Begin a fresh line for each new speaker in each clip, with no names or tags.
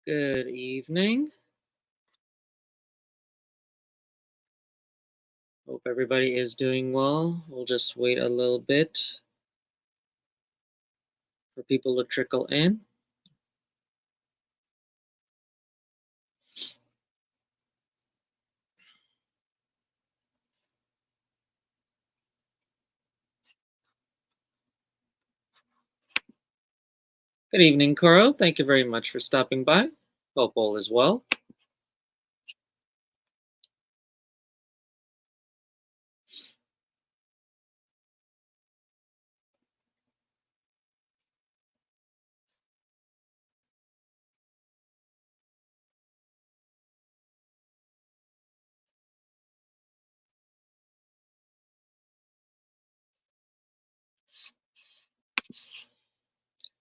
Good evening. Hope everybody is doing well. We'll just wait a little bit for people to trickle in. Good evening, Coro. Thank you very much for stopping by. Hope all is well.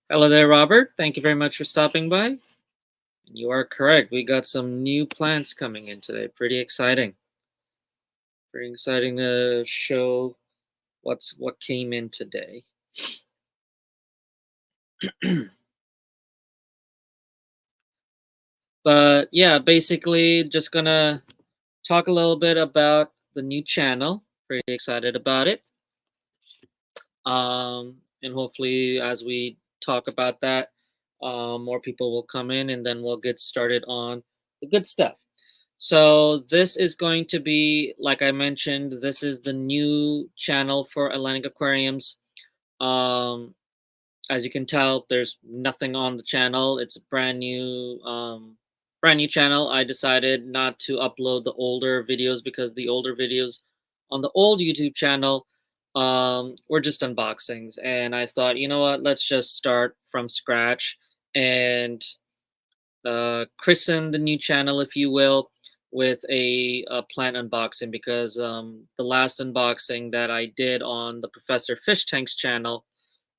Hello there, Robert. Thank you very much for stopping by. You are correct. We got some new plants coming in today. Pretty exciting. Pretty exciting to show what came in today. But yeah, basically just gonna talk a little bit about the new channel. Pretty excited about it. And hopefully, as we talk about that, more people will come in, and then we'll get started on the good stuff. So this is going to be, like I mentioned, this is the new channel for Atlantic Aquariums. Um, as you can tell, there's nothing on the channel. It's a brand new channel. I decided not to upload the older videos because the older videos on the old YouTube channel were just unboxings, and I thought, you know what, let's just start from scratch and christen the new channel, if you will, with a plant unboxing, because the last unboxing that I did on the Professor Fish Tanks channel,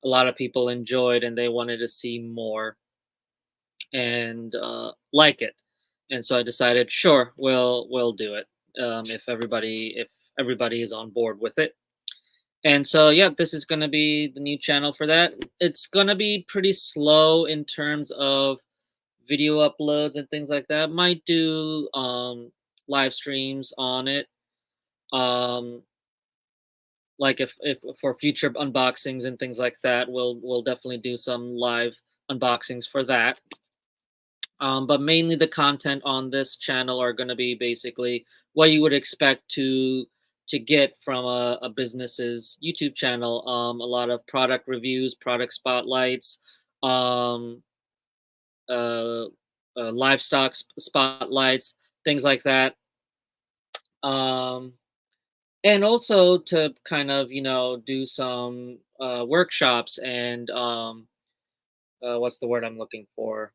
a lot of people enjoyed and they wanted to see more and like it, and so I decided, sure, we'll do it, if everybody is on board with it. And so, yeah, this is going to be the new channel for that. It's going to be pretty slow in terms of video uploads and things like that. Might do live streams on it. Um, like if for future unboxings and things like that, we'll definitely do some live unboxings for that. But mainly the content on this channel are going to be basically what you would expect to get from a business's YouTube channel. A lot of product reviews, product spotlights, um, uh, livestock spotlights, things like that. Um, and also to kind of, do some workshops and what's the word I'm looking for?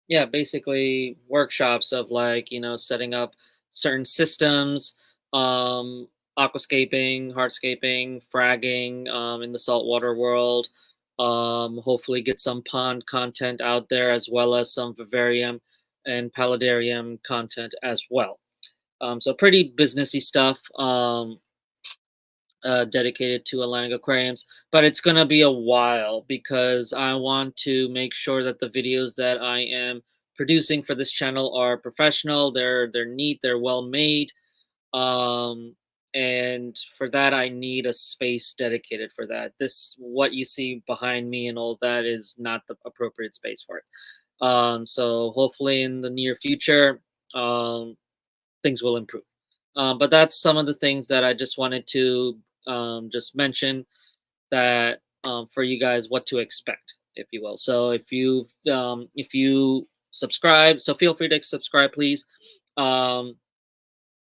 Yeah, basically workshops of, like, setting up certain systems, um, aquascaping, hardscaping, fragging, in the saltwater world. Hopefully get some pond content out there, as well as some vivarium and paludarium content as well. So pretty businessy stuff. Dedicated to Atlantic Aquariums, but it's gonna be a while because I want to make sure that the videos that I am producing for this channel are professional. They're neat. They're well made. Um, and for that, I need a space dedicated for that. This, what you see behind me and all that, is not the appropriate space for it. So hopefully in the near future, um, things will improve. But that's some of the things that I just wanted to just mention, that for you guys, what to expect, if you will. So if you subscribe, so feel free to subscribe, please. Um,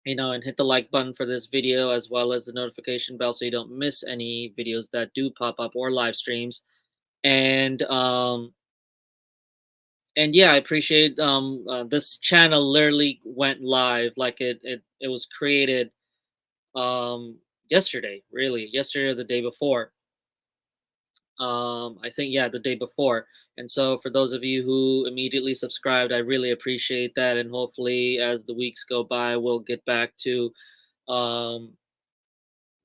and hit the like button for this video, as well as the notification bell, so you don't miss any videos that do pop up, or live streams. And yeah, I appreciate this channel literally went live, like it was created um yesterday, really, yesterday or the day before. I think, yeah, the day before. And so for those of you who immediately subscribed, I really appreciate that, and hopefully as the weeks go by, we'll get back to um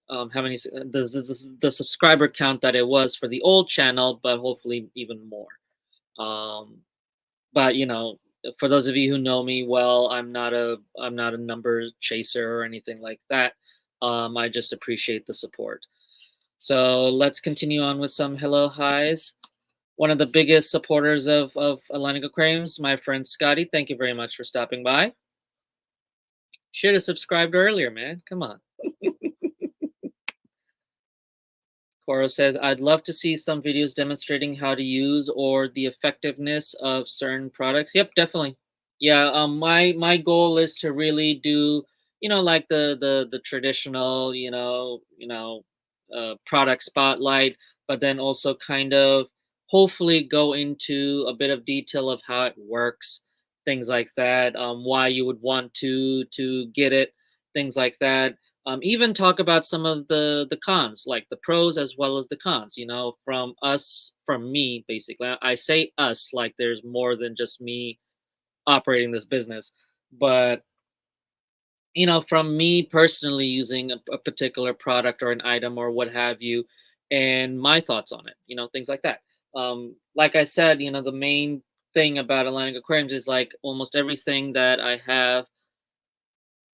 how many the subscriber count that it was for the old channel, but hopefully even more. Um, but for those of you who know me well, I'm not a number chaser or anything like that. I just appreciate the support. So let's continue on with some hello highs. One of the biggest supporters of Atlantic Aquariums, my friend Scotty. Thank you very much for stopping by. Should have subscribed earlier, man. Come on. Coro says, I'd love to see some videos demonstrating how to use or the effectiveness of certain products. Yep, definitely. Yeah, my goal is to really do, like the traditional, product spotlight, but then also kind of hopefully go into a bit of detail of how it works, things like that, why you would want to get it, things like that. Even talk about some of the cons, like the pros as well as the cons. From me, basically. I say us like there's more than just me operating this business, but from me personally using a particular product or an item or what have you, and my thoughts on it, things like that. Like I said, the main thing about Atlantic Aquariums is like almost everything that I have,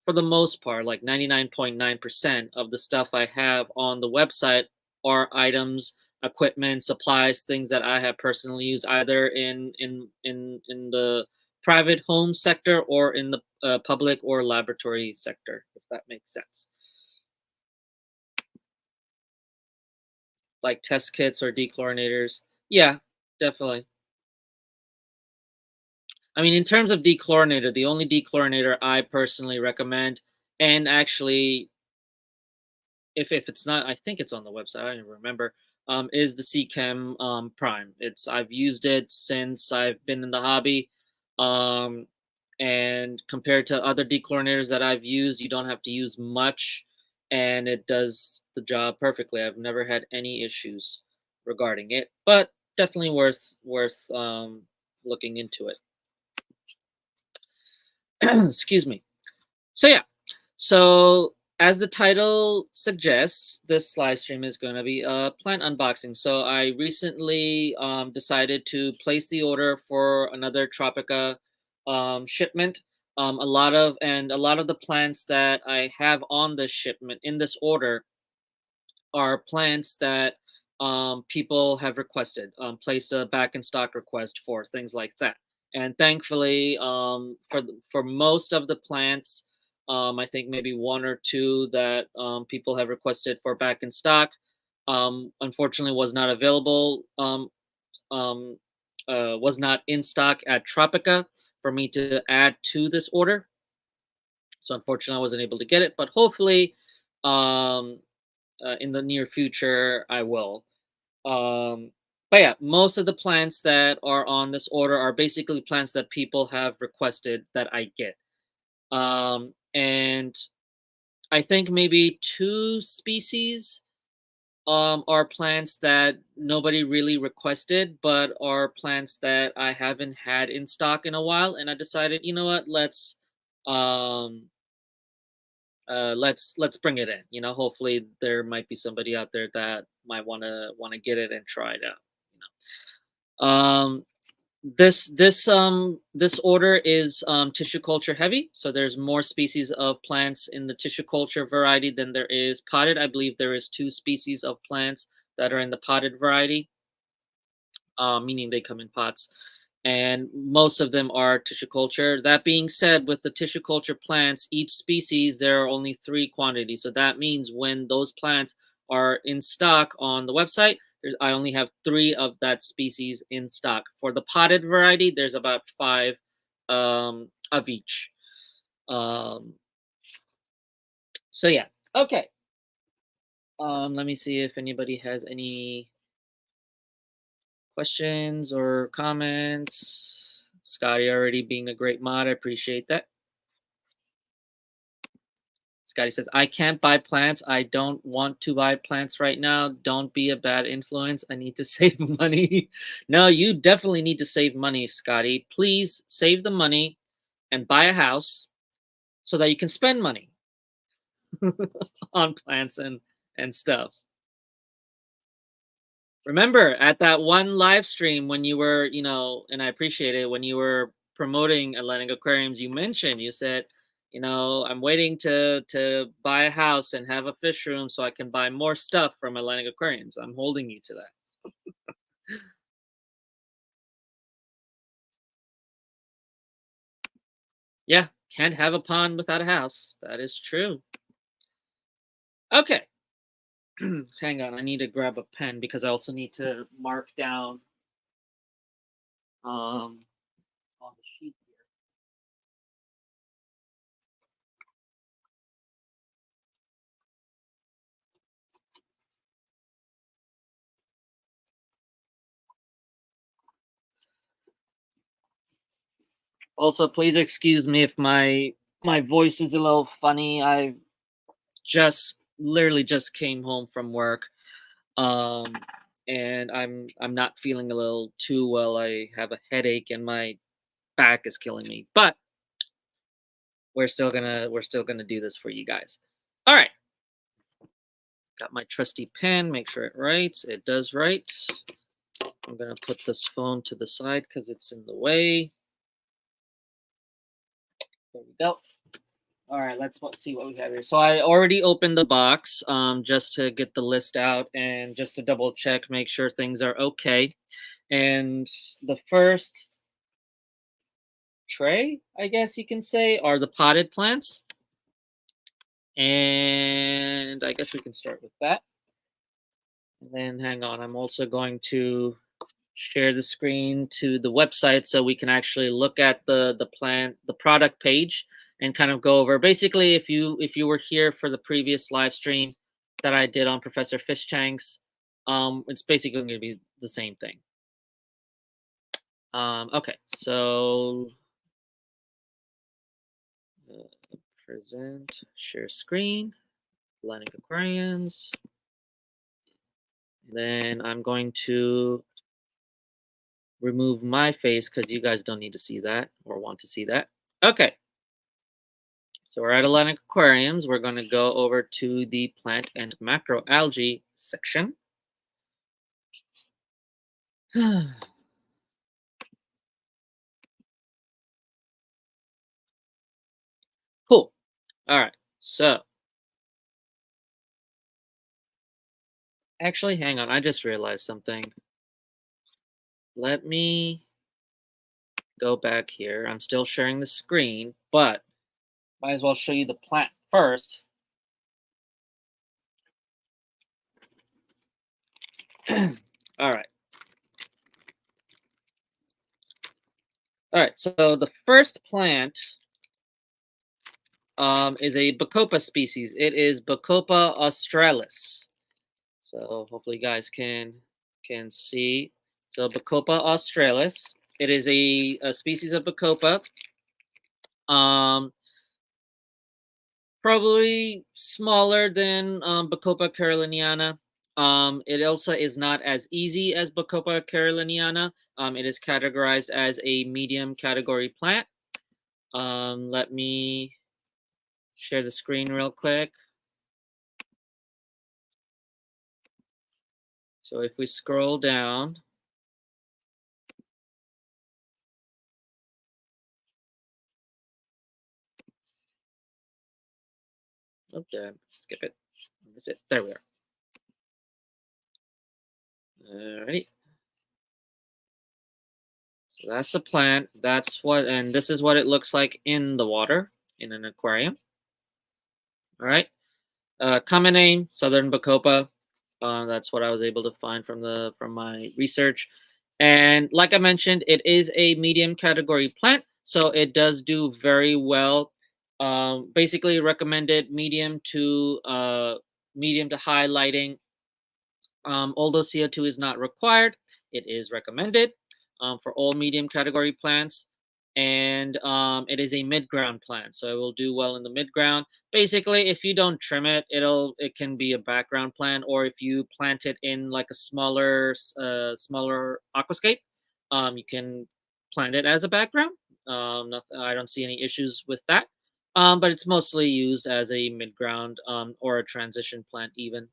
for the most part, like 99.9% of the stuff I have on the website are items, equipment, supplies, things that I have personally used either in the private home sector or in the public or laboratory sector, if that makes sense. Like test kits or dechlorinators. Yeah, definitely. I mean, in terms of dechlorinator, the only dechlorinator I personally recommend, and actually if it's not, I think it's on the website. I don't even remember. Is the CChem Prime? I've used it since I've been in the hobby, um, and compared to other dechlorinators that I've used, you don't have to use much, and it does the job perfectly. I've never had any issues regarding it, but definitely worth looking into it. Excuse me. So yeah, so, as the title suggests, this live stream is going to be a plant unboxing. So, I recently decided to place the order for another Tropica shipment. A lot of the plants that I have on this shipment in this order are plants that people have requested, placed a back in stock request for things like that. And thankfully, for most of the plants, I think maybe one or two that people have requested for back in stock, unfortunately was not available. Um, was not in stock at Tropica for me to add to this order. So unfortunately, I wasn't able to get it. But hopefully, um, in the near future, I will. But yeah, most of the plants that are on this order are basically plants that people have requested that I get. And I think maybe two species are plants that nobody really requested, but are plants that I haven't had in stock in a while. And I decided, you know what, um let's bring it in. Hopefully there might be somebody out there that might want to get it and try it out. Um, this order is tissue culture heavy, so there's more species of plants in the tissue culture variety than there is potted. I believe there is two species of plants that are in the potted variety, meaning they come in pots, and most of them are tissue culture. That being said, with the tissue culture plants, each species there are only three quantities. So that means when those plants are in stock on the website, I only have three of that species in stock. For the potted variety, there's about five of each. Um, so yeah, okay. Let me see if anybody has any questions or comments. Scotty already being a great mod, I appreciate that. Scotty says, I can't buy plants. I don't want to buy plants right now. Don't be a bad influence. I need to save money. No, you definitely need to save money, Scotty. Please save the money and buy a house so that you can spend money on plants and stuff. Remember at that one live stream when you were, and I appreciate it, when you were promoting Atlantic Aquariums, you mentioned, you said, I'm waiting to buy a house and have a fish room so I can buy more stuff from Atlantic Aquariums. I'm holding you to that. Yeah, can't have a pond without a house. That is true. Okay. Hang on, I need to grab a pen because I also need to mark down on the sheet here. Also, please excuse me if my voice is a little funny. I just literally just came home from work. Um and I'm not feeling a little too well. I have a headache and my back is killing me. But we're still gonna do this for you guys. All right. Got my trusty pen. Make sure it writes. It does write. I'm gonna put this phone to the side because it's in the way. There we go. All right, see what we have here. So I already opened the box just to get the list out and just to double check, make sure things are okay. And the first tray, I guess you can say, are the potted plants. And I guess we can start with that. And then hang on, I'm also going to share the screen to the website so we can actually look at the product page and kind of go over. Basically, if you were here for the previous live stream that I did on Professor Fishtank's, it's basically going to be the same thing. Okay, so present, share screen, Atlantic Aquariums. Then I'm going to remove my face because you guys don't need to see that or want to see that. Okay. So we're at Atlantic Aquariums. We're going to go over to the plant and macroalgae section. Cool. All right. So actually, hang on. I just realized something. Let me go back here. I'm still sharing the screen, but might as well show you the plant first. All right. All right. So the first plant is a Bacopa species. It is Bacopa australis. So hopefully you guys can see. So Bacopa australis. It is a species of Bacopa. Probably smaller than Bacopa caroliniana. It also is not as easy as Bacopa caroliniana. It is categorized as a medium category plant. Let me share the screen real quick. So if we scroll down, oh, skip it. Miss it. There we are. Alrighty. So that's the plant. And this is what it looks like in the water in an aquarium. All right. Common name, Southern Bacopa. That's what I was able to find from my research. And like I mentioned, it is a medium category plant, so it does do very well. Basically recommended medium to high lighting. Although CO2 is not required, it is recommended for all medium category plants. And it is a mid-ground plant, so it will do well in the mid-ground. Basically, if you don't trim it, it can be a background plant, or if you plant it in like a smaller aquascape, you can plant it as a background. I don't see any issues with that. But it's mostly used as a mid-ground or a transition plant even.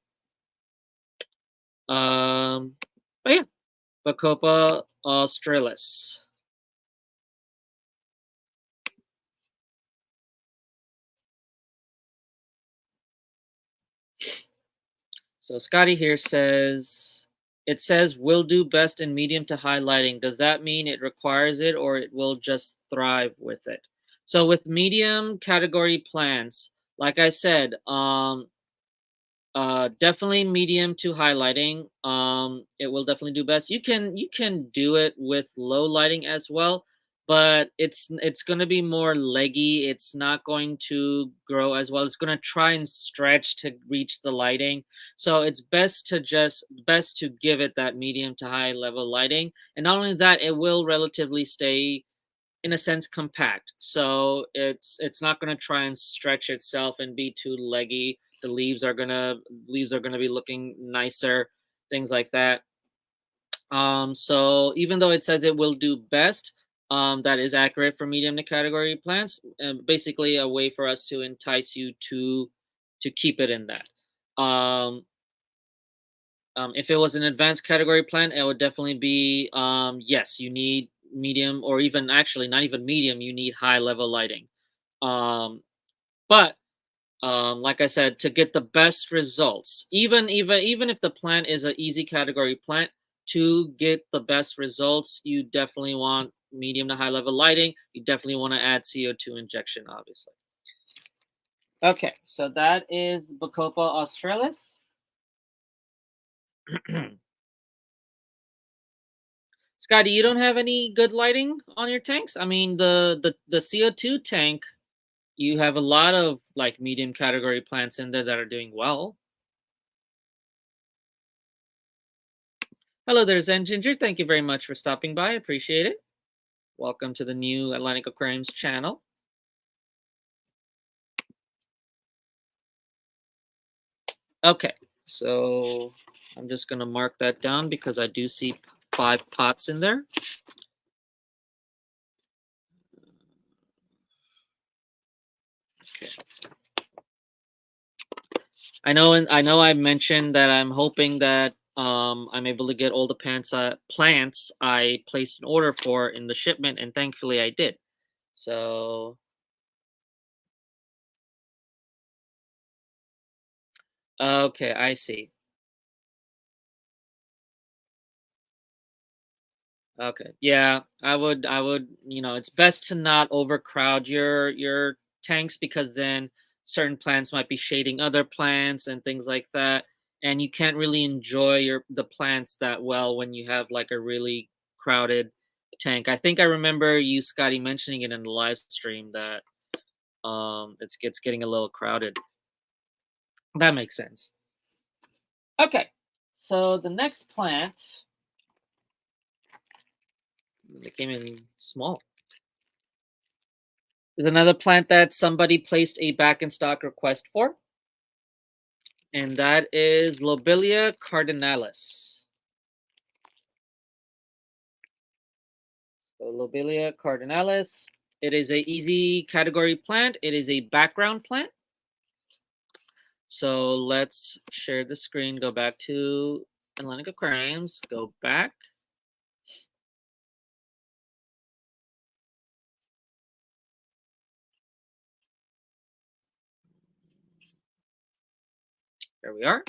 Um, But yeah, Bacopa australis. So Scotty here says, it says will do best in medium to high lighting. Does that mean it requires it or it will just thrive with it? So with medium category plants, like I said, definitely medium to high lighting. It will definitely do best. You can do it with low lighting as well, but it's going to be more leggy. It's not going to grow as well. It's going to try and stretch to reach the lighting. So it's best to give it that medium to high level lighting. And not only that, it will relatively stay in a sense compact, so it's not going to try and stretch itself and be too leggy. The leaves are going to be looking nicer, things like that. So even though it says it will do best, that is accurate for medium to category plants, and basically a way for us to entice you to keep it in that. If it was an advanced category plant, it would definitely be, yes, you need medium, or even actually not even medium, you need high level lighting. Um, but like I said, to get the best results, even if the plant is an easy category plant, to get the best results, you definitely want medium to high level lighting. You definitely want to add CO2 injection, obviously. Okay, so that is Bacopa australis. Scotty, you don't have any good lighting on your tanks? I mean, the CO2 tank, you have a lot of like medium category plants in there that are doing well. Hello there, Zen Ginger. Thank you very much for stopping by. Appreciate it. Welcome to the new Atlantic Aquariums channel. Okay, so I'm just gonna mark that down because I do see 5 pots in there. Okay. I know I mentioned that I'm hoping that I'm able to get all the plants I placed an order for in the shipment, and thankfully I did. So okay, I see. Okay. Yeah, I would, it's best to not overcrowd your tanks, because then certain plants might be shading other plants and things like that. And you can't really enjoy the plants that well when you have like a really crowded tank. I think I remember you, Scotty, mentioning it in the live stream that it's getting a little crowded. That makes sense. Okay. So the next plant, they came in small, is another plant that somebody placed a back in stock request for, and that is Lobelia cardinalis. So Lobelia cardinalis, it is a easy category plant. It is a background plant. So let's share the screen, go back to Atlantic Aquariums, go back. There we are.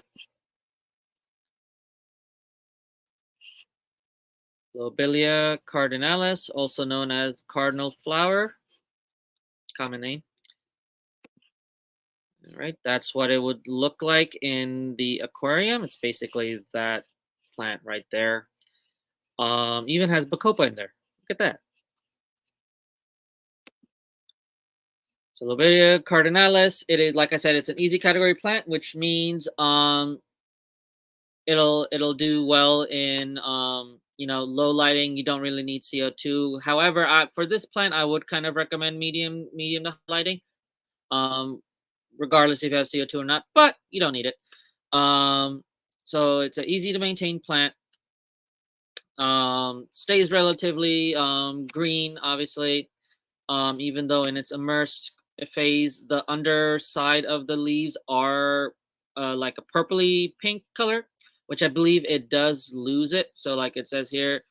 Lobelia cardinalis, also known as cardinal flower, common name. All right, that's what it would look like in the aquarium. It's basically that plant right there. Even has bacopa in there. Look at that. So Lobelia cardinalis, it is, like I said, it's an easy category plant, which means it'll do well in low lighting. You don't really need CO2. However, for this plant, I would kind of recommend medium to high lighting. Regardless if you have CO2 or not, but you don't need it. So it's an easy to maintain plant. Stays relatively green, obviously. Even though in its immersed phase, the underside of the leaves are like a purpley pink color, which I believe it does lose it. So like it says here,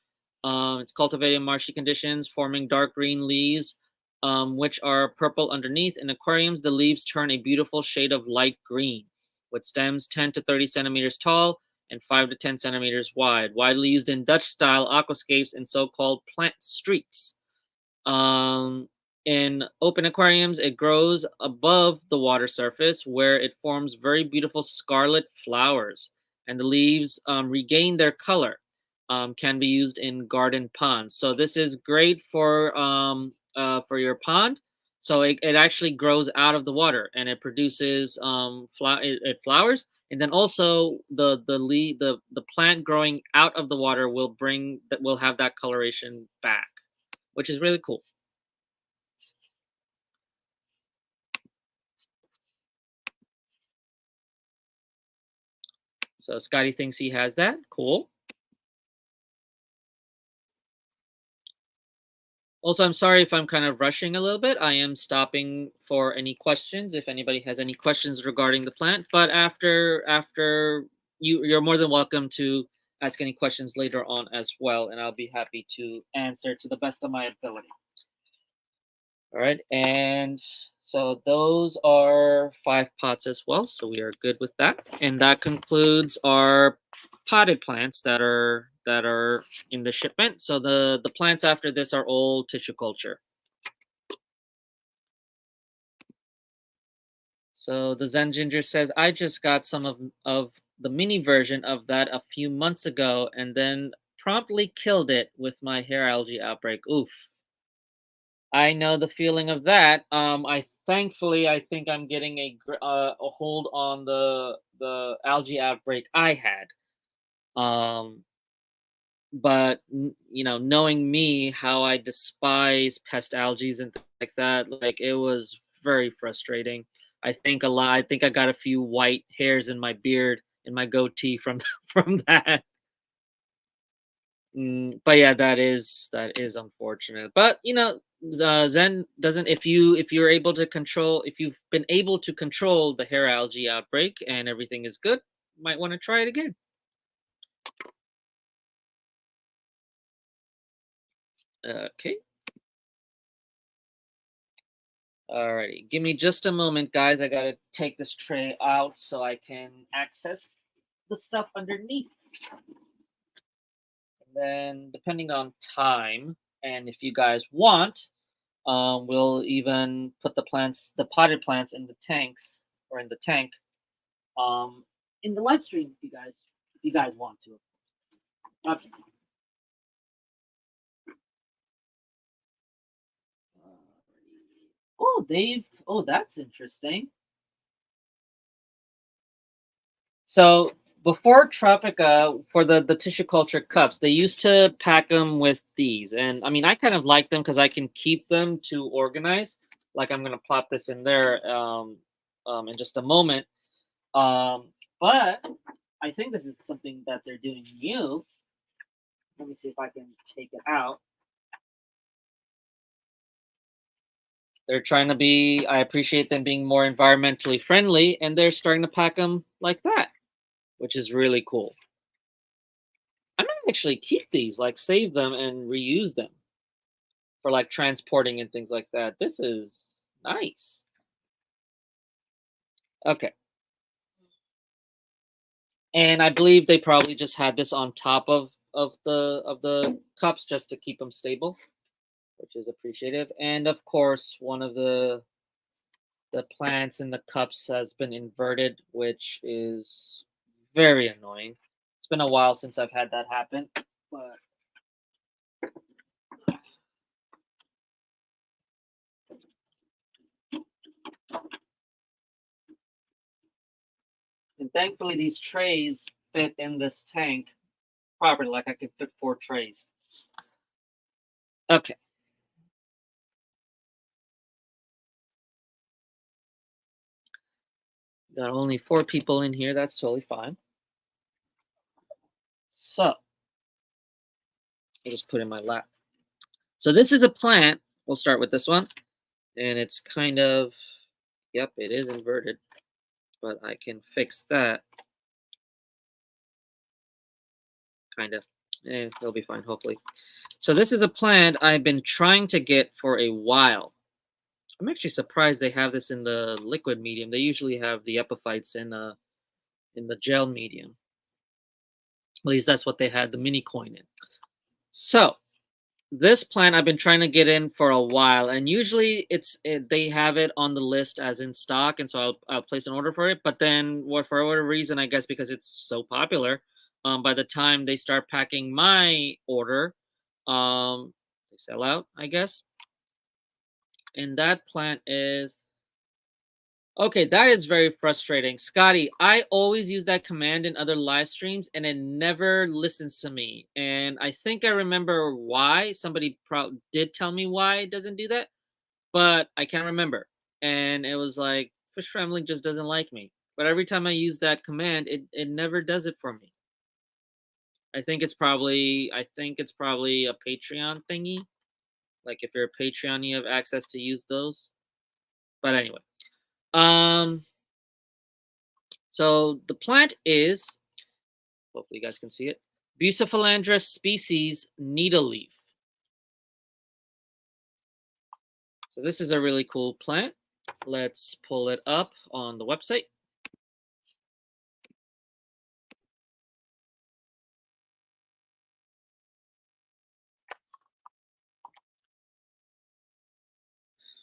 it's cultivated in marshy conditions, forming dark green leaves, which are purple underneath. In aquariums, the leaves turn a beautiful shade of light green, with stems 10 to 30 centimeters tall and 5 to 10 centimeters wide, widely used in Dutch-style aquascapes and so-called plant streets. In open aquariums, it grows above the water surface where it forms very beautiful scarlet flowers, and the leaves regain their color. Can be used in garden ponds. So this is great for your pond. So it actually grows out of the water and it produces it flowers, and then also the plant growing out of the water will have that coloration back, which is really cool. So Scotty thinks he has that. Cool. Also, I'm sorry if I'm kind of rushing a little bit. I am stopping for any questions if anybody has any questions regarding the plant. But after you're more than welcome to ask any questions later on as well, and I'll be happy to answer to the best of my ability. All right, and so those are 5 pots as well, so we are good with that. And that concludes our potted plants that are in the shipment. So the plants after this are all tissue culture. So the Zen Ginger says, I just got some of the mini version of that a few months ago and then promptly killed it with my hair algae outbreak. Oof. I know the feeling of that. I think I'm getting a hold on the algae outbreak I had. Um, but knowing me, how I despise pest algae and things like that, like it was very frustrating. I think I got a few white hairs in my beard, in my goatee from from that. But yeah, that is unfortunate. But Zen doesn't. If you've been able to control the hair algae outbreak and everything is good, might want to try it again. Okay. Alrighty. Give me just a moment, guys. I gotta take this tray out so I can access the stuff underneath. And then, depending on time, and if you guys want, we'll even put the potted plants in the tanks or in the tank, um, in the live stream if you guys want to. Okay. Oh, Dave. Oh, that's interesting. So before Tropica, for the tissue culture cups, they used to pack them with these, and I mean, I kind of like them because I can keep them to organize. Like I'm gonna plop this in there in just a moment. But I think this is something that they're doing new. Let me see if I can take it out. They're trying to be. I appreciate them being more environmentally friendly, and they're starting to pack them like that, which is really cool. I might actually keep these, like save them and reuse them for like transporting and things like that. This is nice. Okay. And I believe they probably just had this on top of the cups just to keep them stable, which is appreciative. And of course, one of the plants in the cups has been inverted, which is very annoying. It's been a while since I've had that happen, but and thankfully these trays fit in this tank properly. Like I could fit 4 trays. Okay. Got only 4 people in here. That's totally fine. So I just put in my lap. So this is a plant. We'll start with this one. And it's kind of, yep, it is inverted. But I can fix that. kind of. It'll be fine, hopefully. So this is a plant I've been trying to get for a while. I'm actually surprised they have this in the liquid medium. They usually have the epiphytes in the gel medium. At least that's what they had the mini coin in. So this plant I've been trying to get in for a while, and usually they have it on the list as in stock, and so I'll place an order for it. But then, for whatever reason, I guess because it's so popular, by the time they start packing my order, they sell out, I guess. And that plant is okay. That is very frustrating, Scotty. I always use that command in other live streams, and it never listens to me. And I think I remember why. Somebody did tell me why it doesn't do that, but I can't remember. And it was like Fish Family just doesn't like me. But every time I use that command, it never does it for me. I think it's probably a Patreon thingy. Like if you're a Patreon, you have access to use those. But anyway, um, so the plant is, hopefully you guys can see it, Bucephalandra species needle leaf. So this is a really cool plant. Let's pull it up on the website.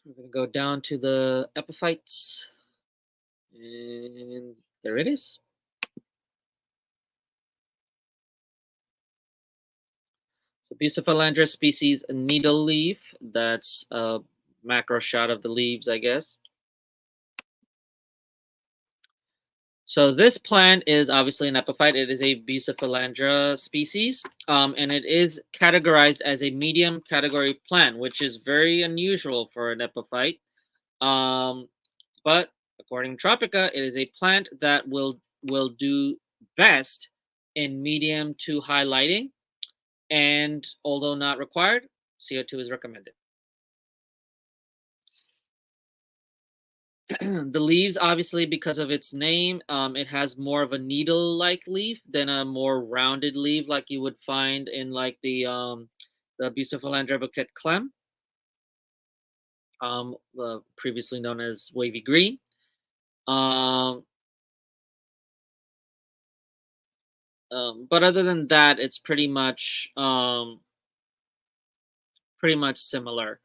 We're going to go down to the epiphytes. And there it is. So Bucephalandra species needle leaf. That's a macro shot of the leaves, I guess. So this plant is obviously an epiphyte. It is a Bucephalandra species, and it is categorized as a medium category plant, which is very unusual for an epiphyte. But according to Tropica, it is a plant that will do best in medium to high lighting, and although not required, CO2 is recommended. The leaves, obviously, because of its name, it has more of a needle-like leaf than a more rounded leaf like you would find in like the Bucephalandra bouquet clem, previously known as wavy green. But other than that, it's pretty much similar.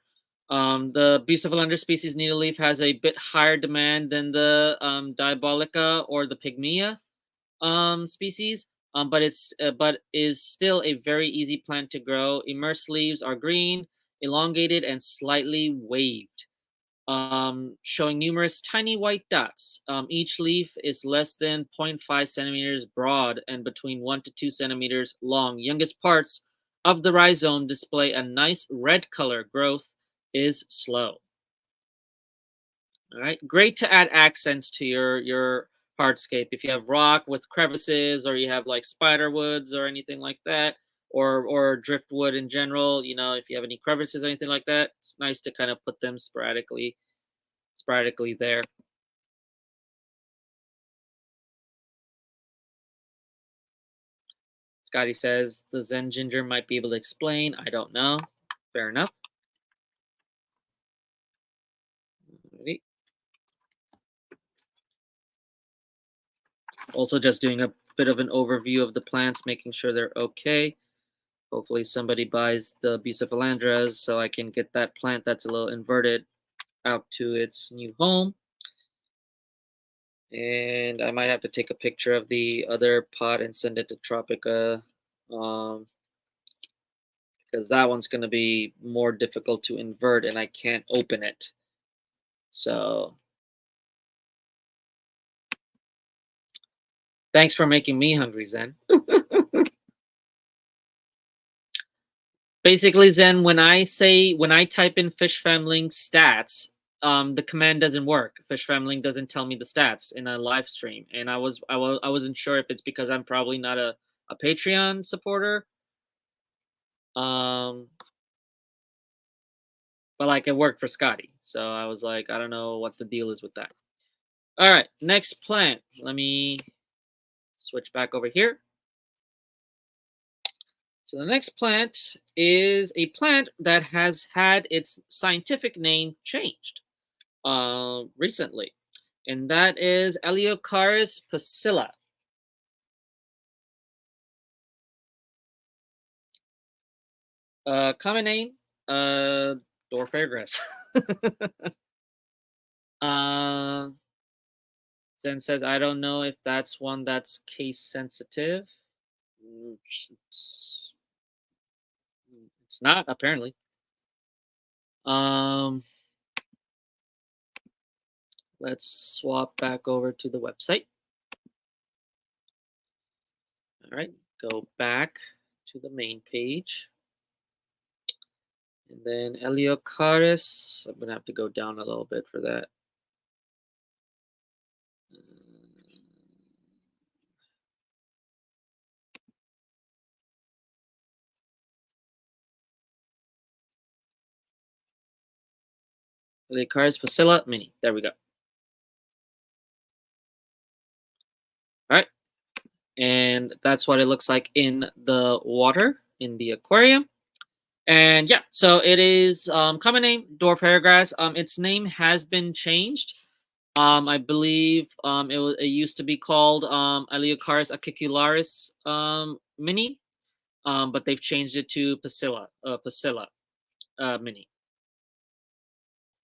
The Bucephalandra species needle leaf has a bit higher demand than the Diabolica or the Pygmea species, but is still a very easy plant to grow. Immersed leaves are green, elongated, and slightly waved, showing numerous tiny white dots. Each leaf is less than 0.5 centimeters broad and between 1 to 2 centimeters long. Youngest parts of the rhizome display a nice red color. Growth is slow. All right, great to add accents to your hardscape. If you have rock with crevices, or you have like spider woods or anything like that, or driftwood in general, if you have any crevices or anything like that, it's nice to kind of put them sporadically there. Scotty says the Zen Ginger might be able to explain. I don't know. Fair enough. Alrighty. Also, just doing a bit of an overview of the plants, making sure they're okay. Hopefully somebody buys the Bucephalandras so I can get that plant that's a little inverted out to its new home. And I might have to take a picture of the other pot and send it to Tropica, because that one's going to be more difficult to invert and I can't open it. So thanks for making me hungry, Zen. Basically, Zen, when I type in Fish Family stats, the command doesn't work. Fish Family doesn't tell me the stats in a live stream, and I wasn't sure if it's because I'm probably not a Patreon supporter. But like it worked for Scotty, so I was like, I don't know what the deal is with that. All right, next plant. Let me switch back over here. So the next plant is a plant that has had its scientific name changed recently, and that is Eleucharis pusilla. Common name, uh, dwarf hairgrass. uh, Zen says, I don't know if that's one that's case sensitive. Mm, It's, it's not, apparently. Um, let's swap back over to the website. All right, go back to the main page. And then Eliocharis, I'm going to have to go down a little bit for that. Eliocharis pusilla mini. There we go. All right. And that's what it looks like in the water in the aquarium. And yeah, so it is common name dwarf hairgrass. Its name has been changed. I believe it used to be called Eleucharis acicularis mini, but they've changed it to Pusilla mini.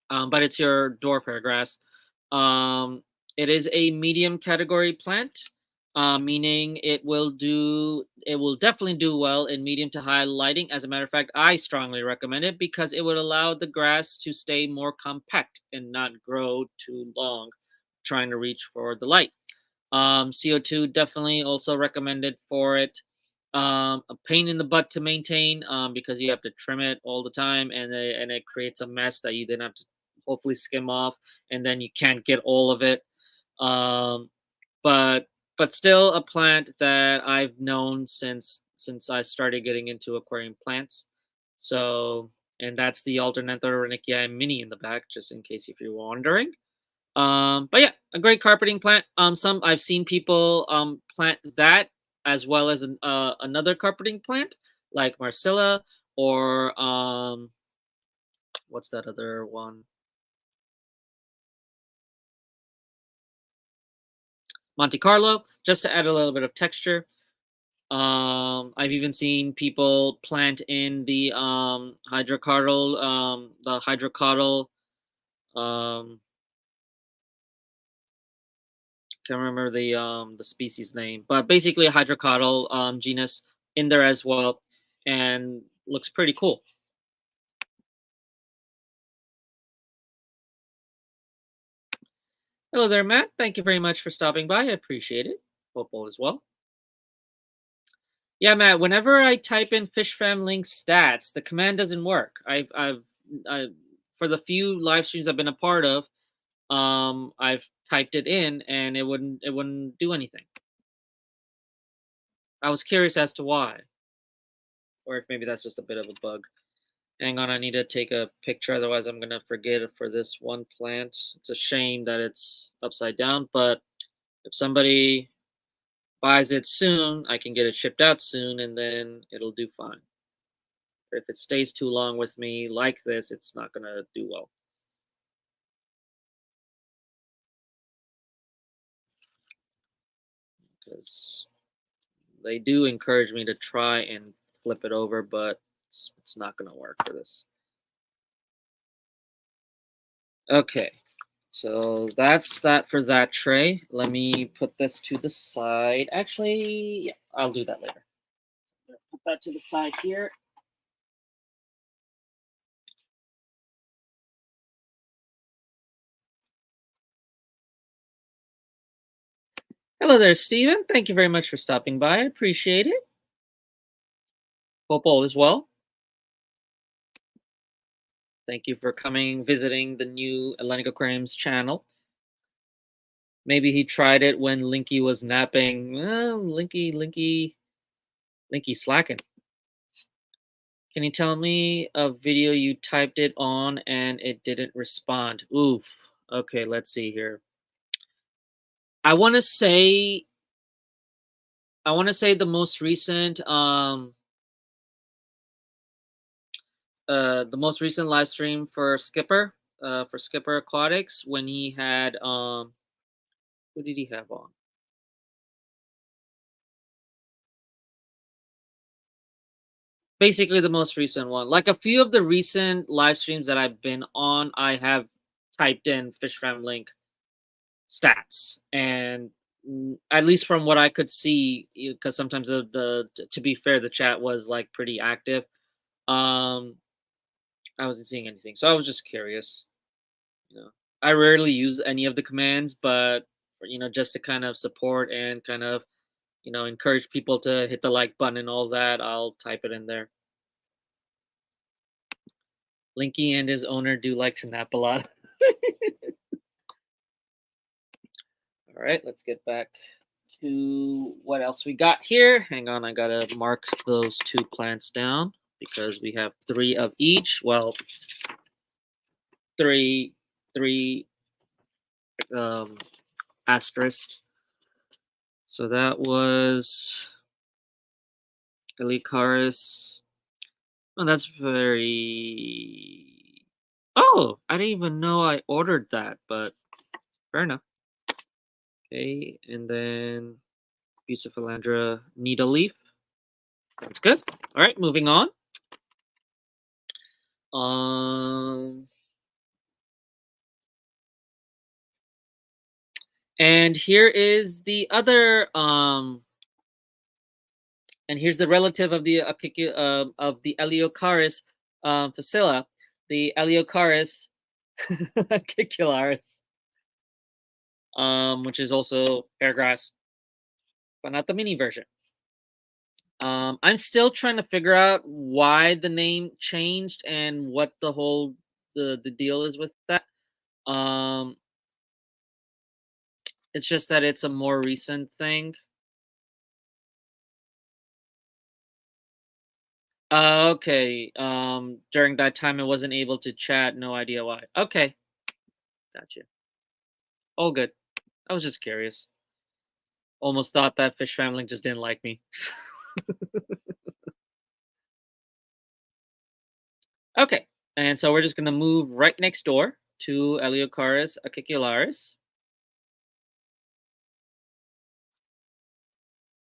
But it's your dwarf hairgrass. Um, it is a medium category plant, meaning it will definitely do well in medium to high lighting. As a matter of fact, I strongly recommend it because it would allow the grass to stay more compact and not grow too long, trying to reach for the light. CO2 definitely also recommended for it. A pain in the butt to maintain because you have to trim it all the time, and it creates a mess that you then have to hopefully skim off, and then you can't get all of it. Um, but but still a plant that I've known since I started getting into aquarium plants. So, and that's the Alternantha Renickii mini in the back, just in case if you're wondering. But yeah, a great carpeting plant. Some I've seen people plant that as well as another carpeting plant like Marcella or what's that other one? Monte Carlo, just to add a little bit of texture. I've even seen people plant in the hydrocotyl. Um, can't remember the species name, but basically a hydrocotyl genus in there as well, and looks pretty cool. Hello there, Matt. Thank you very much for stopping by. I appreciate it. Hope all is well. Yeah, Matt. Whenever I type in FishFam link stats, the command doesn't work. I for the few live streams I've been a part of, I've typed it in and it wouldn't do anything. I was curious as to why, or if maybe that's just a bit of a bug. Hang on, I need to take a picture, otherwise I'm gonna forget it for this one plant. It's a shame that it's upside down, but if somebody buys it soon, I can get it shipped out soon, and then it'll do fine. But if it stays too long with me like this, it's not gonna do well. Because they do encourage me to try and flip it over, but it's not gonna work for this. Okay, so that's that for that tray. Let me put this to the side. Actually, yeah, I'll do that later. Put that to the side here. Hello there, Steven. Thank you very much for stopping by. I appreciate it. Hope all is well. Thank you for coming, visiting the new Atlantic Aquariums channel. Maybe he tried it when Linky was napping. Well, Linky slacking. Can you tell me a video you typed it on and it didn't respond? Oof. Okay, let's see here. I want to say the most recent the most recent live stream for Skipper Aquatics when he had who did he have on? Basically the most recent one. Like a few of the recent live streams that I've been on, I have typed in Fish Fam Link stats, and at least from what I could see, because sometimes to be fair, the chat was like pretty active. Um, I wasn't seeing anything, so I was just curious. You know, I rarely use any of the commands, but just to kind of support and kind of encourage people to hit the like button and all that, I'll type it in there. Linky and his owner do like to nap a lot. All right, let's get back to what else we got here. Hang on, I gotta mark those two plants down because we have three of each. Well, three asterisks. So that was Elicaris. Oh, that's very. Oh, I didn't even know I ordered that, but fair enough. Okay, and then Bucephalandra Needle Leaf. That's good. All right, moving on. Um, and here is the other and here's the relative of the Eliocaris facilla, the Eliocaris Cicularis, which is also airgrass, but not the mini version. I'm still trying to figure out why the name changed and what the whole the deal is with that. It's just that it's a more recent thing. Okay. During that time, I wasn't able to chat. No idea why. Okay, gotcha. All good. I was just curious. Almost thought that Fish Family just didn't like me. Okay, and so we're just gonna move right next door to Eliocaris acicularis,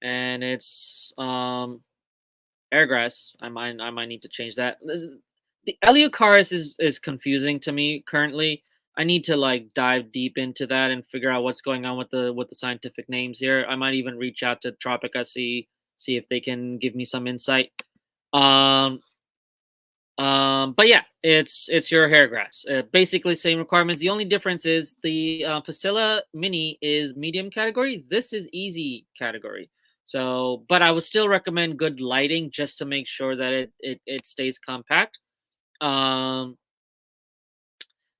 and it's airgrass. I might need to change that. The Eliocaris is confusing to me currently. I need to like dive deep into that and figure out what's going on with the scientific names here. I might even reach out to Tropica, see if they can give me some insight. Um, but yeah, it's your hair grass. Basically, same requirements. The only difference is the Pasilla Mini is medium category. This is easy category. So, but I would still recommend good lighting just to make sure that it stays compact. Um,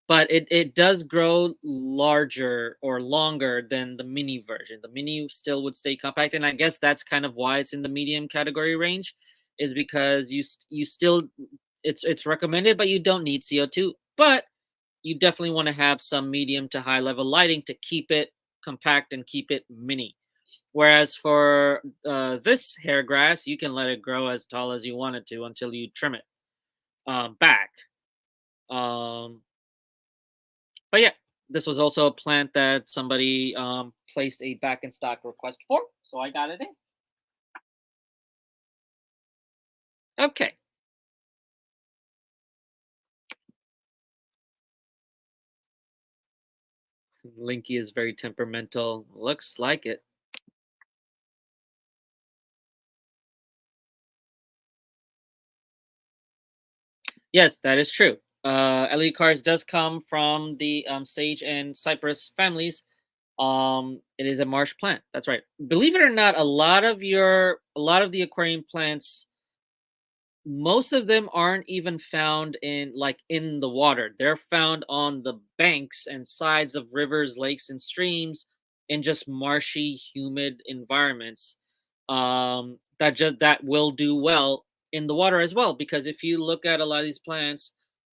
but it does grow larger or longer than the mini version. The mini still would stay compact, and I guess that's kind of why it's in the medium category range, is because you still it's recommended, but you don't need CO2. But you definitely want to have some medium to high level lighting to keep it compact and keep it mini. Whereas for this hair grass, you can let it grow as tall as you want it to until you trim it back. Um, but yeah, this was also a plant that somebody placed a back in stock request for, so I got it in. Okay. Linky is very temperamental. Looks like it. Yes, that is true. Eliocars does come from the sage and cypress families. It is a marsh plant. That's right. Believe it or not, a lot of the aquarium plants, most of them aren't even found in the water. They're found on the banks and sides of rivers, lakes, and streams in just marshy, humid environments. That will do well in the water as well, because if you look at a lot of these plants,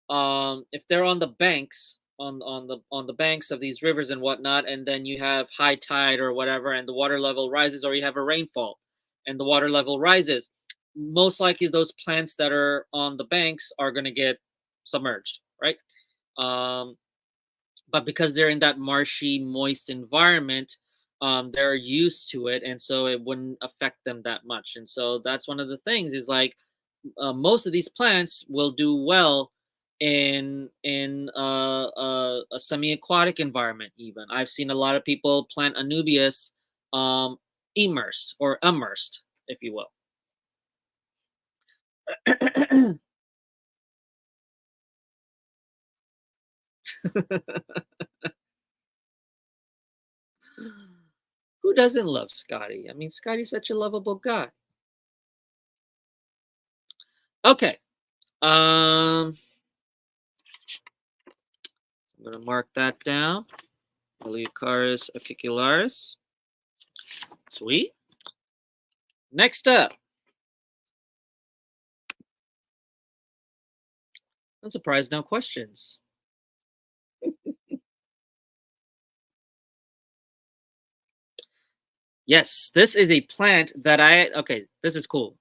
if they're on the banks on the banks of these rivers and whatnot, and then you have high tide or whatever, and the water level rises, or you have a rainfall and the water level rises, most likely those plants that are on the banks are going to get submerged, right? Um, but because they're in that marshy, moist environment, they're used to it, and so it wouldn't affect them that much. And so that's one of the things is like most of these plants will do well in a semi-aquatic environment. Even I've seen a lot of people plant anubias immersed or immersed, if you will. Who doesn't love Scotty? I mean, Scotty's such a lovable guy. Okay. I'm gonna mark that down. Oleocaris acicularis. Sweet. Next up. I'm surprised no questions. Yes, this is a plant that okay, this is cool.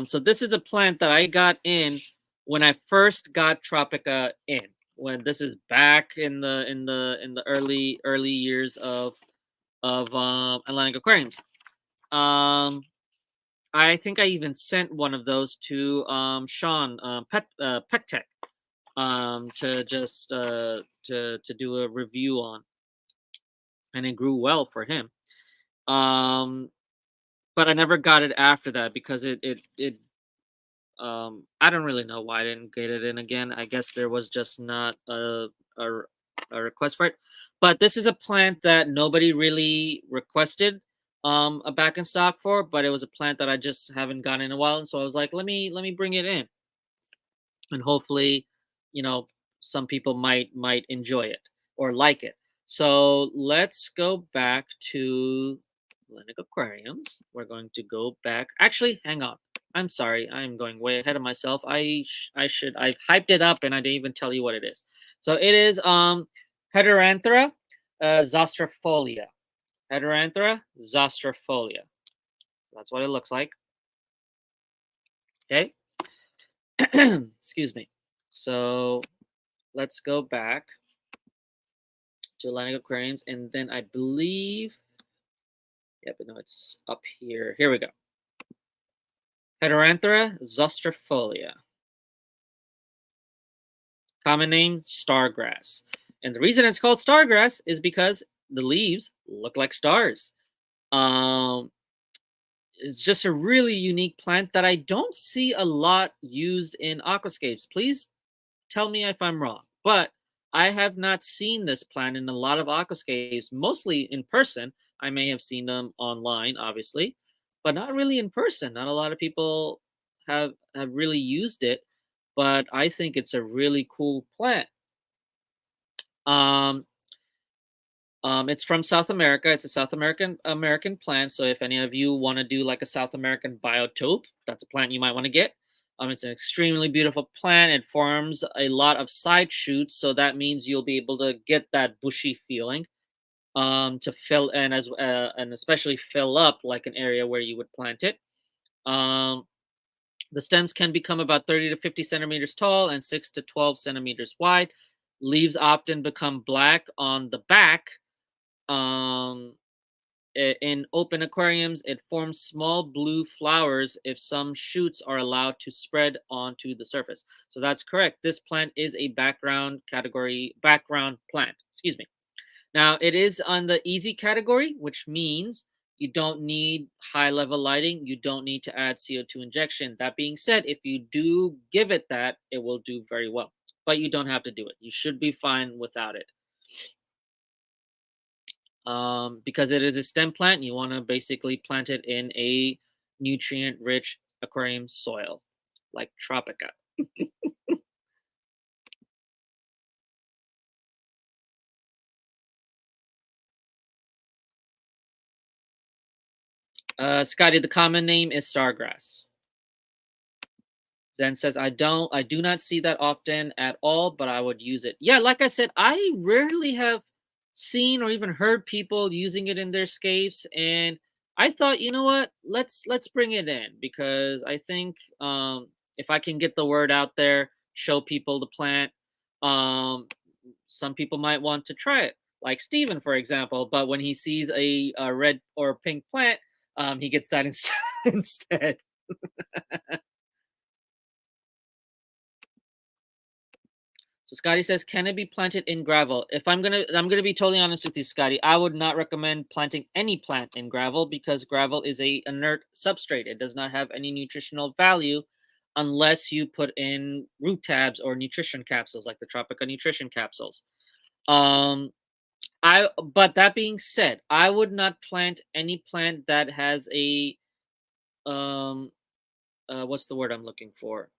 So this is a plant that I got in when I first got Tropica in. When this is back in the early years of Atlantic Aquariums. Um I think I even sent one of those to Sean Pet Tech to just to do a review on, and it grew well for him. Um, but I never got it after that because it I don't really know why I didn't get it in again. I guess there was just not a, a request for it. But this is a plant that nobody really requested a back in stock for, but it was a plant that I just haven't gotten in a while, and so I was like, let me bring it in, and hopefully, you know, some people might enjoy it or like it. So let's go back to Atlantic Aquariums. We're going to go back. Actually, hang on. I'm sorry. I'm going way ahead of myself. I've hyped it up and I didn't even tell you what it is. So it is Heteranthera zostrifolia. Heteranthera zostrifolia. That's what it looks like. Okay. Excuse me. So let's go back to Atlantic Aquariums, and then I believe, yeah, but no, it's up here. Here we go. Heteranthera zostrifolia. Common name, stargrass. And the reason it's called stargrass is because the leaves look like stars. Um, it's just a really unique plant that I don't see a lot used in aquascapes. Please tell me if I'm wrong, but I have not seen this plant in a lot of aquascapes, mostly in person. I may have seen them online, obviously, but not really in person. Not a lot of people have really used it, but I think it's a really cool plant. Um, it's from South America. It's a South American plant. So if any of you want to do like a South American biotope, that's a plant you might want to get. It's an extremely beautiful plant. It forms a lot of side shoots, so that means you'll be able to get that bushy feeling to fill and especially fill up like an area where you would plant it. Um, the stems can become about 30 to 50 centimeters tall and 6 to 12 centimeters wide. Leaves often become black on the back. Um, in open aquariums, it forms small blue flowers if some shoots are allowed to spread onto the surface. So that's correct. This plant is a background plant. Excuse me. Now it is on the easy category, which means you don't need high level lighting. You don't need to add CO2 injection. That being said, if you do give it that, it will do very well. But you don't have to do it. You should be fine without it. Because it is a stem plant, you want to basically plant it in a nutrient-rich aquarium soil, like Tropica. Scotty, the common name is stargrass. Zen says, I do not see that often at all, but I would use it. Yeah, like I said, I rarely have seen or even heard people using it in their scapes, and I thought, you know what? Let's bring it in because I think if I can get the word out there, show people the plant, um, some people might want to try it. Like Steven, for example. But when he sees a red or pink plant, he gets that instead. So Scotty says, "Can it be planted in gravel?" If I'm gonna be totally honest with you, Scotty. I would not recommend planting any plant in gravel because gravel is a inert substrate. It does not have any nutritional value unless you put in root tabs or nutrition capsules, like the Tropica nutrition capsules. Um, but that being said, I would not plant any plant that has a um what's the word I'm looking for?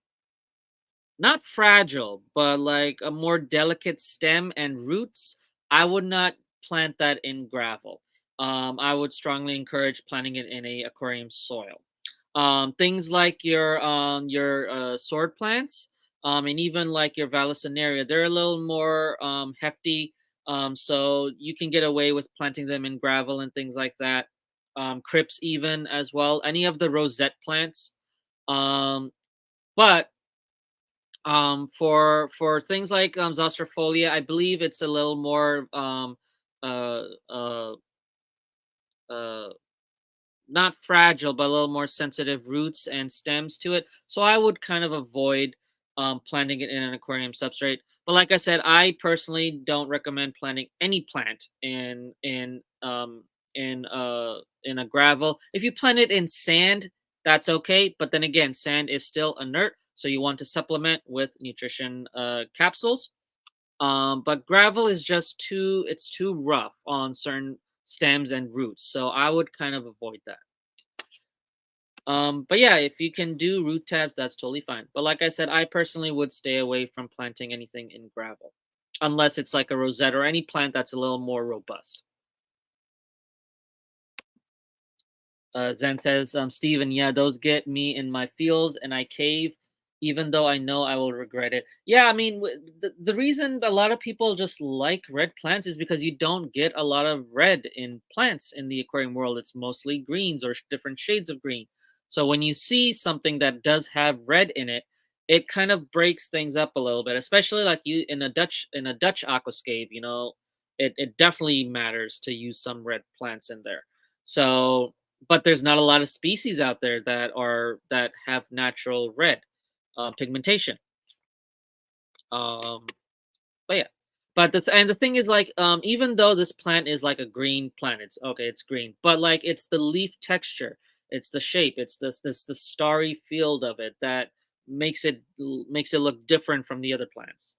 Not fragile, but like a more delicate stem and roots. I would not plant that in gravel. I would strongly encourage planting it in a aquarium soil. Things like your sword plants, and even like your Vallisneria, they're a little more hefty. So you can get away with planting them in gravel and things like that. Crips even as well. Any of the rosette plants. Um, but for things like Zosterfolia, I believe it's a little more uh uh uh not fragile, but a little more sensitive roots and stems to it. So I would kind of avoid planting it in an aquarium substrate. But like I said, I personally don't recommend planting any plant in a gravel. If you plant it in sand, that's okay. But then again, sand is still inert, so you want to supplement with nutrition capsules. But gravel is just too rough on certain stems and roots, so I would kind of avoid that. But yeah, if you can do root tabs, that's totally fine. But like I said, I personally would stay away from planting anything in gravel, unless it's like a rosette or any plant that's a little more robust. Zen says, Steven, yeah, those get me in my feels and I cave, even though I know I will regret it. Yeah, I mean, the reason a lot of people just like red plants is because you don't get a lot of red in plants in the aquarium world. It's mostly greens or different shades of green. So when you see something that does have red in it, it kind of breaks things up a little bit, especially like you in a Dutch aquascape, it definitely matters to use some red plants in there. So but there's not a lot of species out there that have natural red pigmentation. Um, but yeah, and the thing is like even though this plant is like a green plant, it's okay, it's green, but like it's the leaf texture, it's the shape, it's this the starry field of it that makes it look different from the other plants.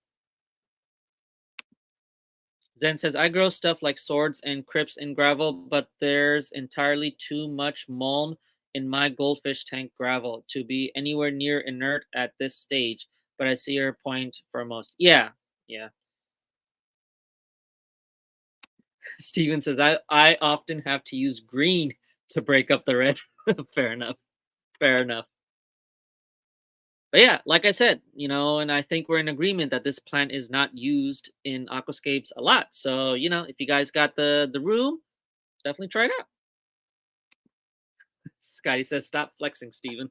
Zen says, I grow stuff like swords and crypts in gravel, but there's entirely too much mulm in my goldfish tank gravel to be anywhere near inert at this stage. But I see your point for most. Yeah, yeah. Steven says, I often have to use green to break up the red. Fair enough. Fair enough. But yeah, like I said, and I think we're in agreement that this plant is not used in aquascapes a lot. So, if you guys got the room, definitely try it out. Scotty says, "Stop flexing, Steven."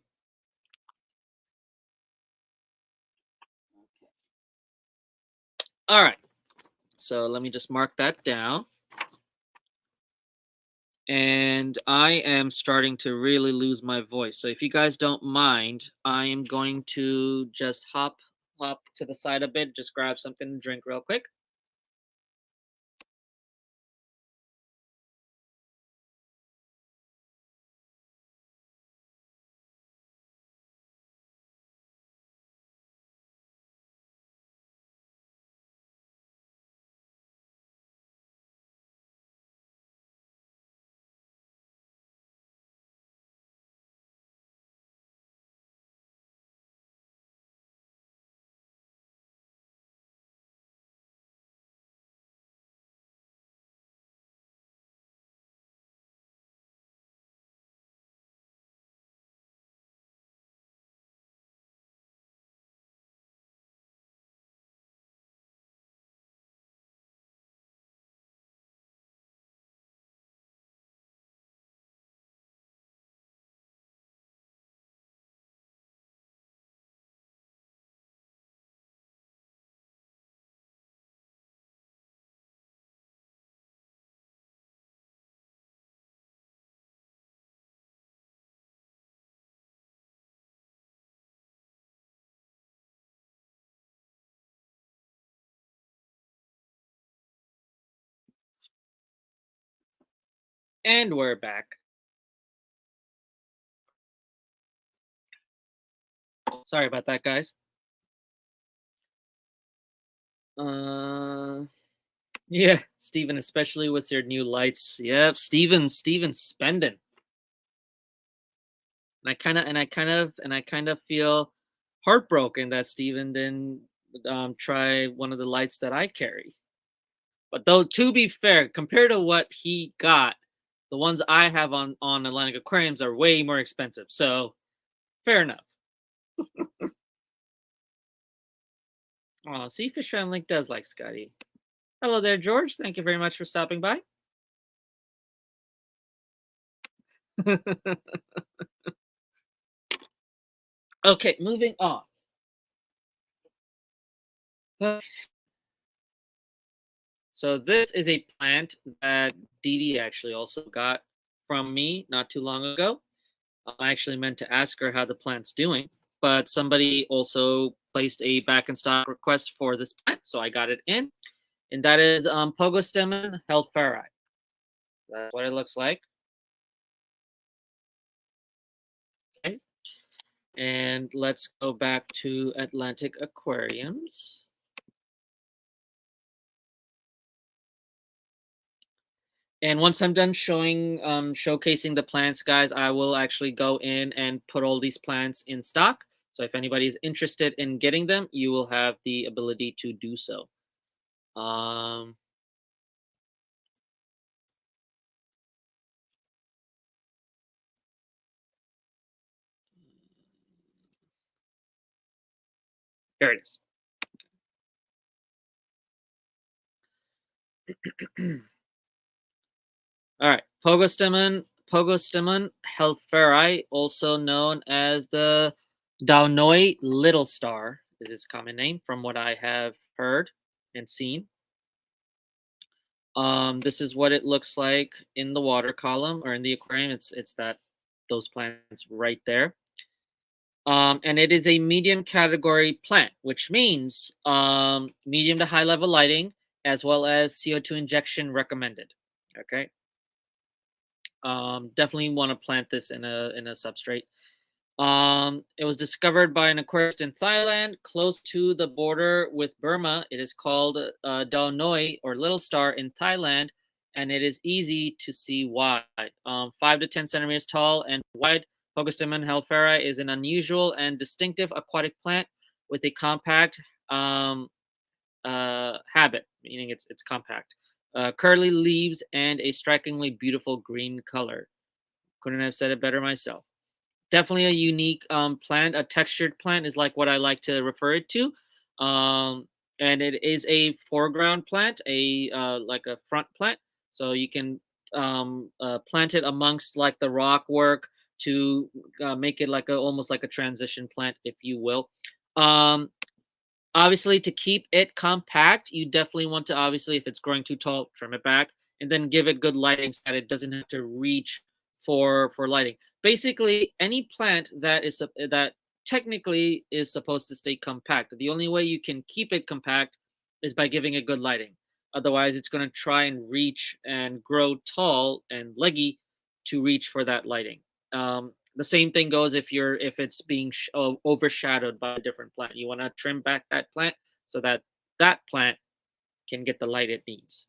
All right. So let me just mark that down. And I am starting to really lose my voice. So if you guys don't mind, I am going to just hop to the side a bit, just grab something to drink real quick. And we're back. Sorry about that, guys. Yeah, Steven, especially with your new lights. Yep, Steven's spending. And I kind of feel heartbroken that Steven didn't try one of the lights that I carry. But though, to be fair, compared to what he got, the ones I have on Atlantic Aquariums are way more expensive. So fair enough. Oh, Seafish Family does like Scotty. Hello there, George. Thank you very much for stopping by. Okay, moving on. So this is a plant that Dee Dee actually also got from me not too long ago. I actually meant to ask her how the plant's doing, but somebody also placed a back in stock request for this plant, so I got it in, and that is Pogostemon helferi. That's what it looks like. Okay, and let's go back to Atlantic Aquariums. And once I'm done showcasing the plants, guys, I will actually go in and put all these plants in stock. So if anybody's interested in getting them, you will have the ability to do so. There it is. All right, Pogostemon helferi, also known as the Daunoi Little Star, is its common name from what I have heard and seen. This is what it looks like in the water column or in the aquarium. It's that those plants right there. And it is a medium category plant, which means medium to high level lighting as well as CO2 injection recommended. Okay. Definitely want to plant this in a substrate. It was discovered by an aquarist in Thailand, close to the border with Burma. It is called Dao Noi or Little Star in Thailand, and it is easy to see why. 5 to 10 centimeters tall and wide, Pogostemon helferi is an unusual and distinctive aquatic plant with a compact habit, meaning it's compact. Curly leaves and a strikingly beautiful green color. Couldn't have said it better myself. Definitely a unique plant. A textured plant is like what I like to refer it to. And it is a foreground plant, a like a front plant. So you can plant it amongst like the rock work to make it like almost like a transition plant, if you will. Obviously, to keep it compact, you definitely want to, obviously, if it's growing too tall, trim it back and then give it good lighting so that it doesn't have to reach for lighting. Basically, any plant that technically is supposed to stay compact. The only way you can keep it compact is by giving it good lighting. Otherwise, it's going to try and reach and grow tall and leggy to reach for that lighting. The same thing goes if it's being overshadowed by a different plant. You want to trim back that plant so that that plant can get the light it needs.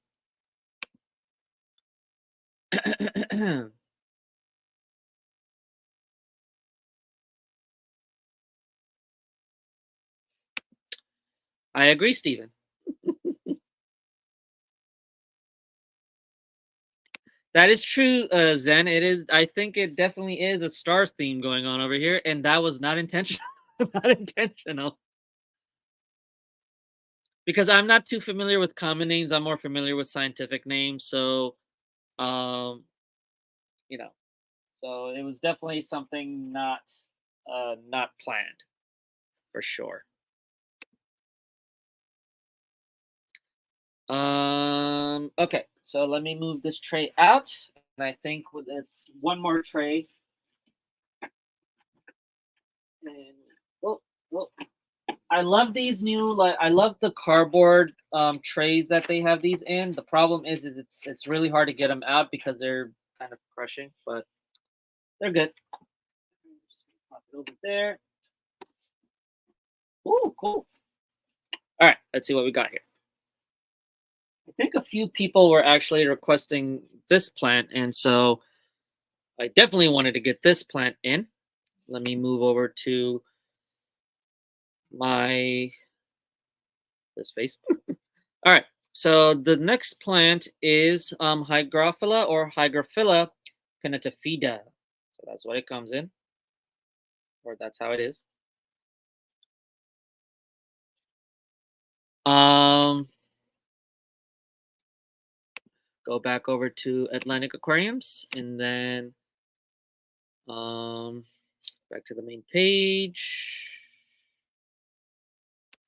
I agree, Stephen. That is true, Zen. It is. I think it definitely is a star theme going on over here, and that was not intentional. Not intentional. Because I'm not too familiar with common names. I'm more familiar with scientific names. So, um, you know, so it was definitely something not planned for sure. Okay, so let me move this tray out, and I think with this one more tray. And well, I love these new I love the cardboard trays that they have these in. The problem is it's really hard to get them out because they're kind of crushing, but they're good. Just pop it over there. Ooh, cool. All right, let's see what we got here. I think a few people were actually requesting this plant, and so I definitely wanted to get this plant in. Let me move over to my this face. All right. So the next plant is Hygrophila or Hygrophila pinnatifida. So that's what it comes in, or that's how it is. Go back over to Atlantic Aquariums, and then back to the main page.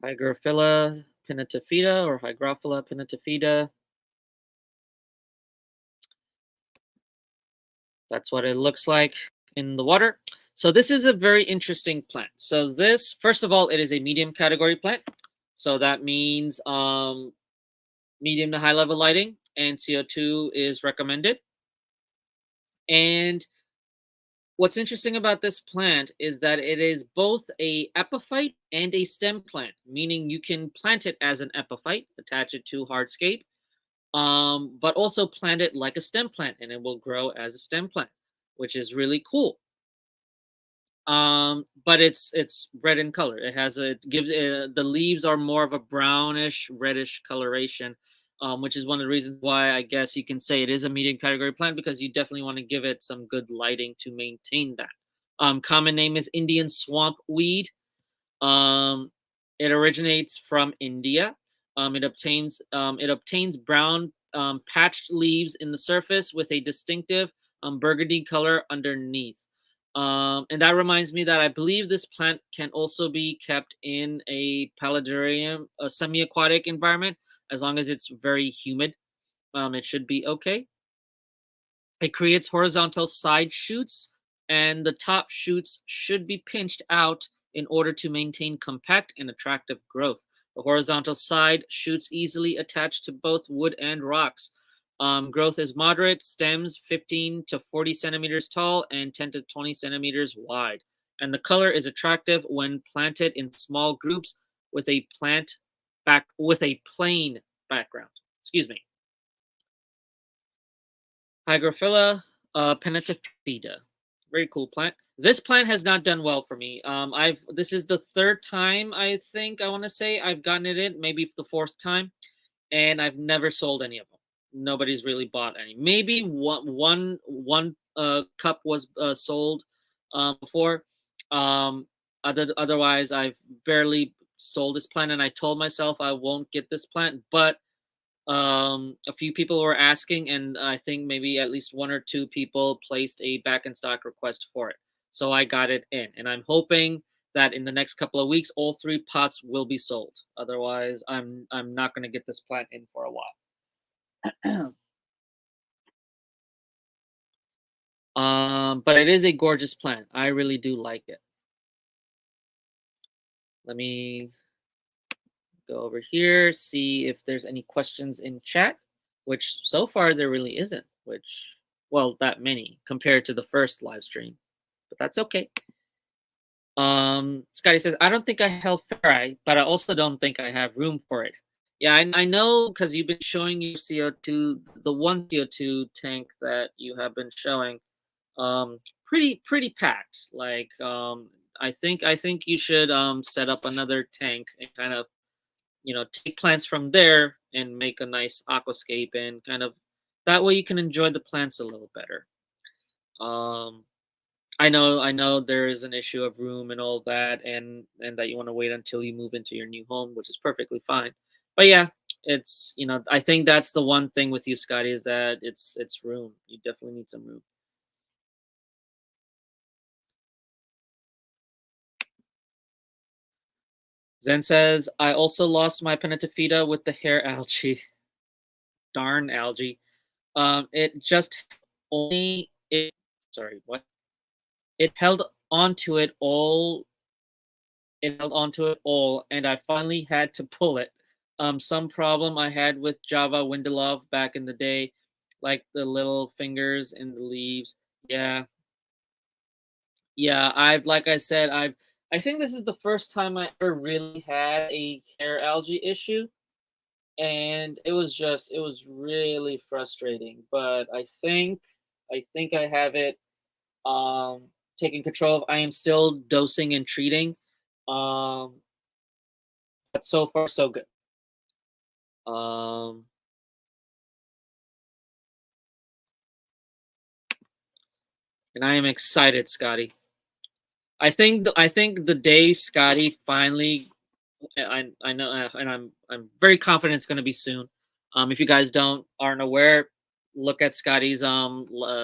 Hygrophila pinnatifida or Hygrophila pinnatifida. That's what it looks like in the water. So this is a very interesting plant. So this, first of all, it is a medium category plant. So that means medium to high level lighting and CO2 is recommended. And what's interesting about this plant is that it is both a epiphyte and a stem plant, meaning you can plant it as an epiphyte, attach it to hardscape, but also plant it like a stem plant and it will grow as a stem plant, which is really cool. But it's red in color. It has it gives the leaves are more of a brownish reddish coloration, which is one of the reasons why I guess you can say it is a medium category plant, because you definitely want to give it some good lighting to maintain that. Common name is Indian swamp weed. um it originates from India. It obtains brown patched leaves in the surface with a distinctive burgundy color underneath. And that reminds me that I believe this plant can also be kept in a paludarium, a semi-aquatic environment, as long as it's very humid. It should be okay. It creates horizontal side shoots, and the top shoots should be pinched out in order to maintain compact and attractive growth. The horizontal side shoots easily attach to both wood and rocks. Growth is moderate, stems 15 to 40 centimeters tall and 10 to 20 centimeters wide. And the color is attractive when planted in small groups with a plain background. Excuse me. Hygrophila pinnatifida. Very cool plant. This plant has not done well for me. This is the third time I think I want to say I've gotten it in, maybe the fourth time, and I've never sold any of them. Nobody's really bought any. Maybe one cup was sold before. Otherwise, I've barely sold this plant, and I told myself I won't get this plant, but a few people were asking, and I think maybe at least one or two people placed a back in stock request for it. So I got it in, and I'm hoping that in the next couple of weeks all three pots will be sold. Otherwise, I'm not going to get this plant in for a while. But it is a gorgeous plant. I really do like it. Let me go over here, see if there's any questions in chat, which so far there really isn't, which, well, that many compared to the first live stream, but that's okay. Scotty says, I don't think I held ferrite, but I also don't think I have room for it. Yeah, I know, because you've been showing your CO2, the one CO2 tank that you have been showing, pretty packed. Like, I think you should set up another tank and kind of, take plants from there and make a nice aquascape, and kind of that way you can enjoy the plants a little better. I know there is an issue of room and all that, and that you want to wait until you move into your new home, which is perfectly fine. But yeah, it's, I think that's the one thing with you, Scotty, is that it's room. You definitely need some room. Zen says, I also lost my pinnatifida with the hair algae. Darn algae. It just only it sorry, what? It held onto it all. It held onto it all, and I finally had to pull it. Some problem I had with Java Windelov back in the day. like the little fingers in the leaves. Yeah, yeah. Like I said, I think this is the first time I ever really had a hair algae issue, and it was really frustrating. But I think I have it um taken control of. I am still dosing and treating. Um, but so far so good. Um, and I am excited, Scotty. I think the day Scotty finally, I know, and I'm very confident it's going to be soon. If you guys aren't aware, look at Scotty's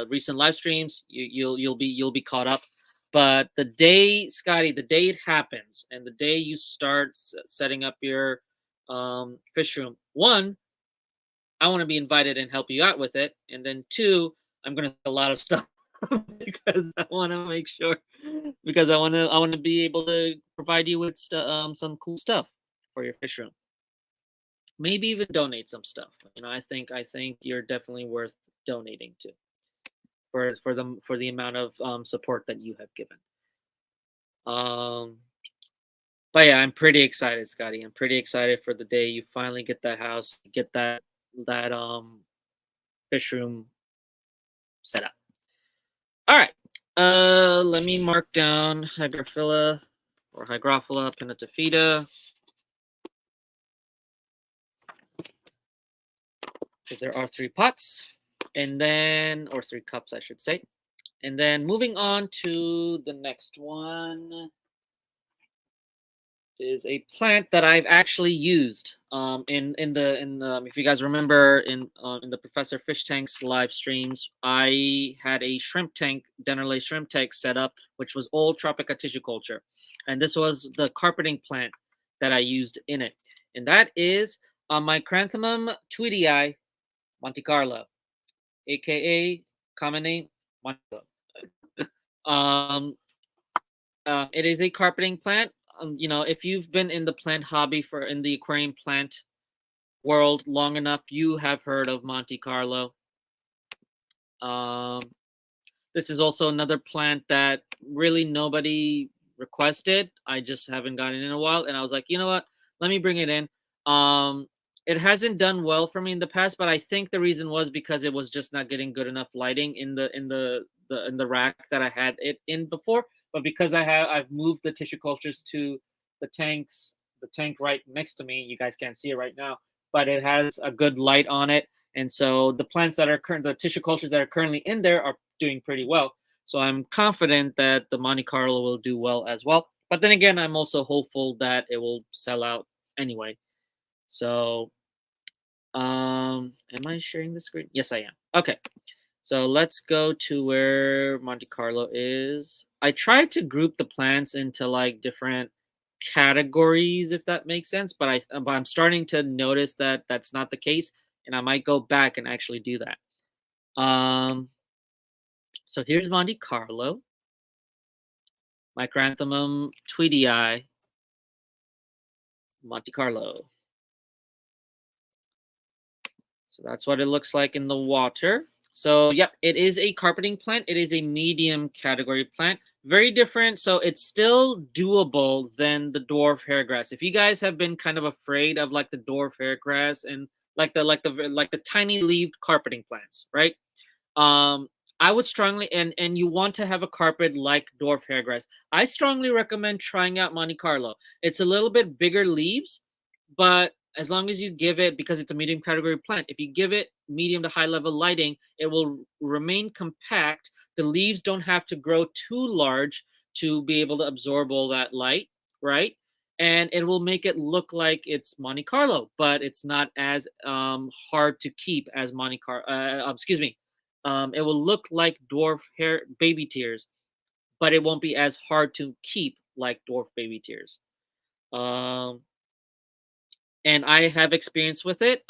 recent live streams. You'll be caught up. But the day, Scotty, the day it happens, and the day you start setting up your fish room, one, I want to be invited and help you out with it, and then two, I'm going to a lot of stuff because I want to make sure because I want to be able to provide you with some cool stuff for your fish room. Maybe even donate some stuff. You know, I think you're definitely worth donating to for the amount of support that you have given. Um, but yeah, I'm pretty excited, Scotty. I'm pretty excited for the day you finally get that house, get that fish room set up. All right. Let me mark down Hygrophila or Hygrophila pinnatophyta because there are 3 pots, and then or 3 cups, I should say. And then moving on to the next one is a plant that I've actually used in the if you guys remember in the Professor Fish Tanks live streams, I had a shrimp tank, Dennerley shrimp tank set up, which was old Tropica tissue culture, and this was the carpeting plant that I used in it, and that is Micranthemum tweedii Monte Carlo, aka common name Monte Carlo. Um, it is a carpeting plant. You know, if you've been in the plant hobby for in the aquarium plant world long enough, you have heard of Monte Carlo. Um, this is also another plant that really nobody requested. I just haven't gotten in a while, and I was like, you know what? Let me bring it in. It hasn't done well for me in the past, but I think the reason was because it was just not getting good enough lighting in the rack that I had it in before. But because I've moved the tissue cultures to the tank right next to me. You guys can't see it right now, but it has a good light on it, and so the tissue cultures that are currently in there are doing pretty well. So I'm confident that the Monte Carlo will do well as well. But then again, I'm also hopeful that it will sell out anyway. So, am I sharing the screen? Yes, I am. Okay. So let's go to where Monte Carlo is. I tried to group the plants into like different categories, if that makes sense, but I'm starting to notice that that's not the case, and I might go back and actually do that. So here's Monte Carlo, Micranthemum tweedii, Monte Carlo. So that's what it looks like in the water. So, yep, it is a carpeting plant. It is a medium category plant. Very different. So it's still doable than the dwarf hairgrass. If you guys have been kind of afraid of like the dwarf hairgrass and like the tiny leaved carpeting plants, right? Um, I would strongly and you want to have a carpet like dwarf hairgrass. I strongly recommend trying out Monte Carlo. It's a little bit bigger leaves, but as long as you give it, because it's a medium category plant, if you give it medium to high level lighting, it will remain compact. The leaves don't have to grow too large to be able to absorb all that light, right? And it will make it look like it's Monte Carlo, but it's not as hard to keep as Monte Carlo. Excuse me, it will look like dwarf hair baby tears, but it won't be as hard to keep like dwarf baby tears. Um, and I have experience with it.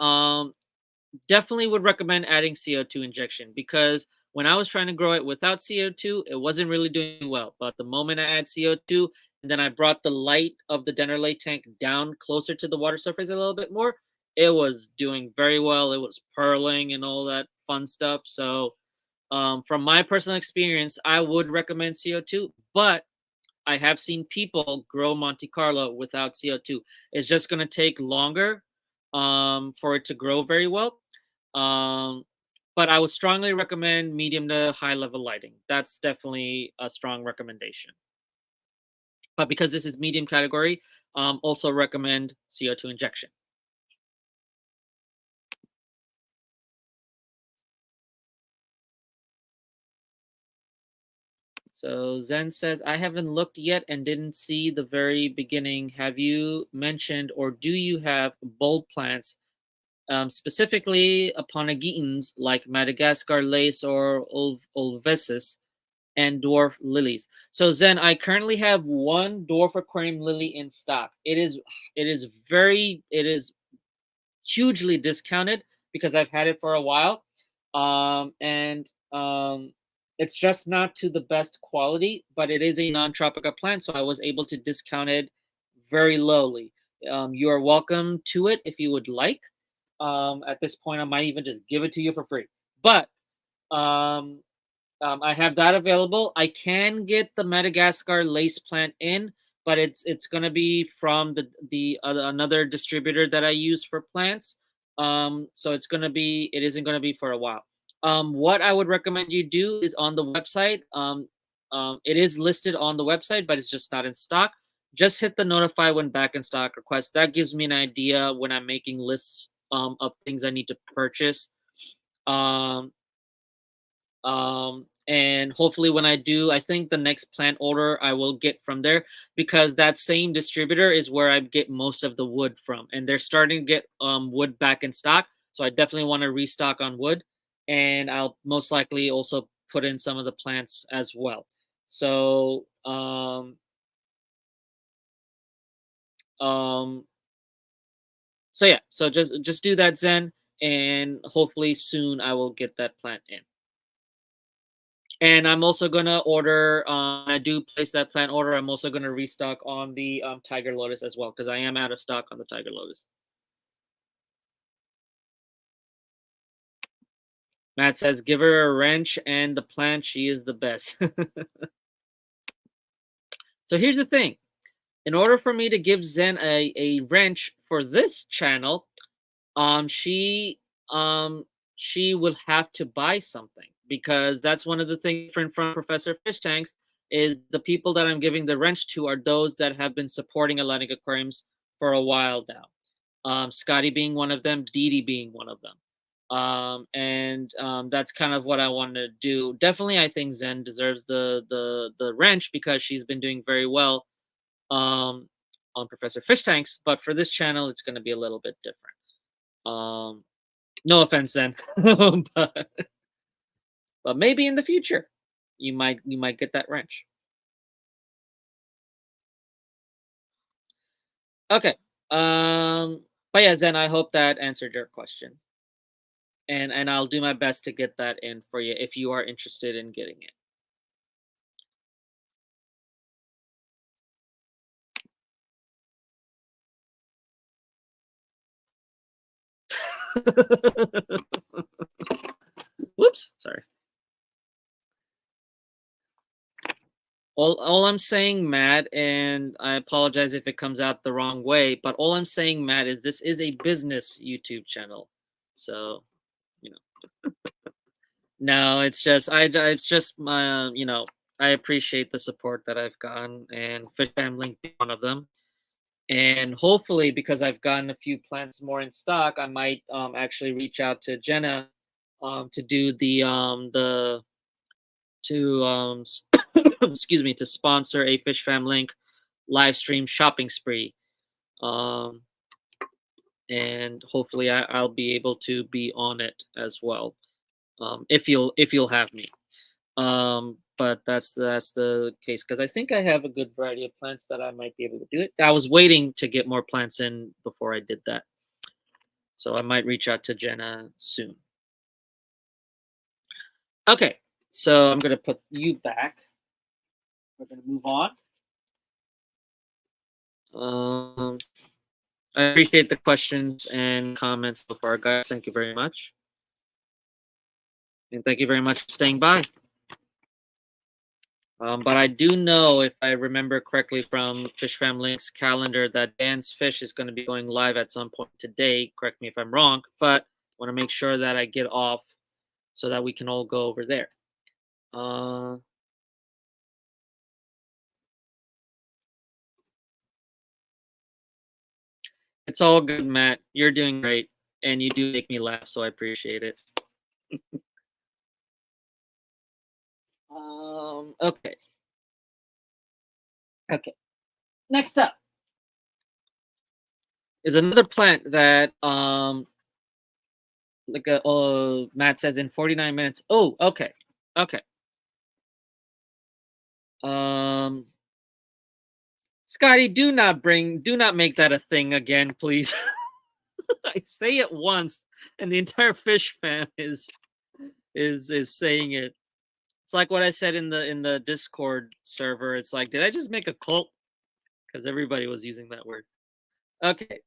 Definitely would recommend adding CO2 injection because when I was trying to grow it without CO2, it wasn't really doing well. But the moment I add CO2, and then I brought the light of the Dennerley tank down closer to the water surface a little bit more, it was doing very well. It was pearling and all that fun stuff. So from my personal experience, I would recommend CO2, but I have seen people grow Monte Carlo without CO2. It's just going to take longer for it to grow very well. Um, but I would strongly recommend medium to high level lighting. That's definitely a strong recommendation. But because this is medium category, also recommend CO2 injection. So Zen says, I haven't looked yet and didn't see the very beginning. Have you mentioned or do you have bulb plants, specifically Aponagitans like Madagascar lace or Olvesis and dwarf lilies? So Zen, I currently have one dwarf aquarium lily in stock. It is hugely discounted because I've had it for a while. And it's just not to the best quality, but it is a non-tropica plant, so I was able to discount it very lowly. You are welcome to it if you would like. At this point, I might even just give it to you for free. But um, I have that available. I can get the Madagascar lace plant in, but it's gonna be from the another distributor that I use for plants. So it isn't gonna be for a while. What I would recommend you do is on the website. It is listed on the website, but it's just not in stock. Just hit the notify when back in stock request. That gives me an idea when I'm making lists of things I need to purchase. Um, and hopefully when I do, I think the next plant order I will get from there, because that same distributor is where I get most of the wood from, and they're starting to get wood back in stock, so I definitely want to restock on wood, and I'll most likely also put in some of the plants as well. So um yeah, so just do that, Zen, and hopefully soon I will get that plant in. And I'm also gonna order. I do place that plant order. I'm also gonna restock on the Tiger Lotus as well, because I am out of stock on the Tiger Lotus. Matt says, "Give her a wrench and the plant. She is the best." So here's the thing: in order for me to give Zen a wrench for this channel, um, she um she will have to buy something, because that's one of the things different from Professor Fish Tanks is the people that I'm giving the wrench to are those that have been supporting Atlantic Aquariums for a while now. Scotty being one of them, Dee Dee being one of them. And that's kind of what I want to do. Definitely, I think Zen deserves the wrench because she's been doing very well um, on Professor Fish Tanks. But for this channel, it's going to be a little bit different. No offense, then, but maybe in the future, you might get that wrench. Okay. But yeah, Zen, I hope that answered your question, and I'll do my best to get that in for you if you are interested in getting it. Whoops, sorry. All I'm saying, Matt, and I apologize if it comes out the wrong way, but all I'm saying, Matt, is this is a business YouTube channel, so you know. No, it's just my I appreciate the support that I've gotten, and Fish Family being one of them. And hopefully, because I've gotten a few plants more in stock, I might actually reach out to Jenna to do the to excuse me, to sponsor a Fish Fam Link live stream shopping spree. Um, and hopefully I'll be able to be on it as well. If you'll have me. But that's the case, because I think I have a good variety of plants that I might be able to do it. I was waiting to get more plants in before I did that, so I might reach out to Jenna soon. Okay, so I'm gonna put you back. We're gonna move on. Um, I appreciate the questions and comments so far, guys. Thank you very much. And thank you very much for staying by. But I do know, if I remember correctly from Fish Fam Link's calendar, that Dan's Fish is going to be going live at some point today. Correct me if I'm wrong, but I want to make sure that I get off so that we can all go over there. It's all good, Matt. You're doing great, and you do make me laugh, so I appreciate it. Okay. Okay. Next up is another plant that Matt says in 49 minutes. Oh, okay. Okay. Scotty, do not make that a thing again, please. I say it once and the entire fish fam is saying it. It's like what I said in the Discord server. It's like, did I just make a cult? Because everybody was using that word. Okay.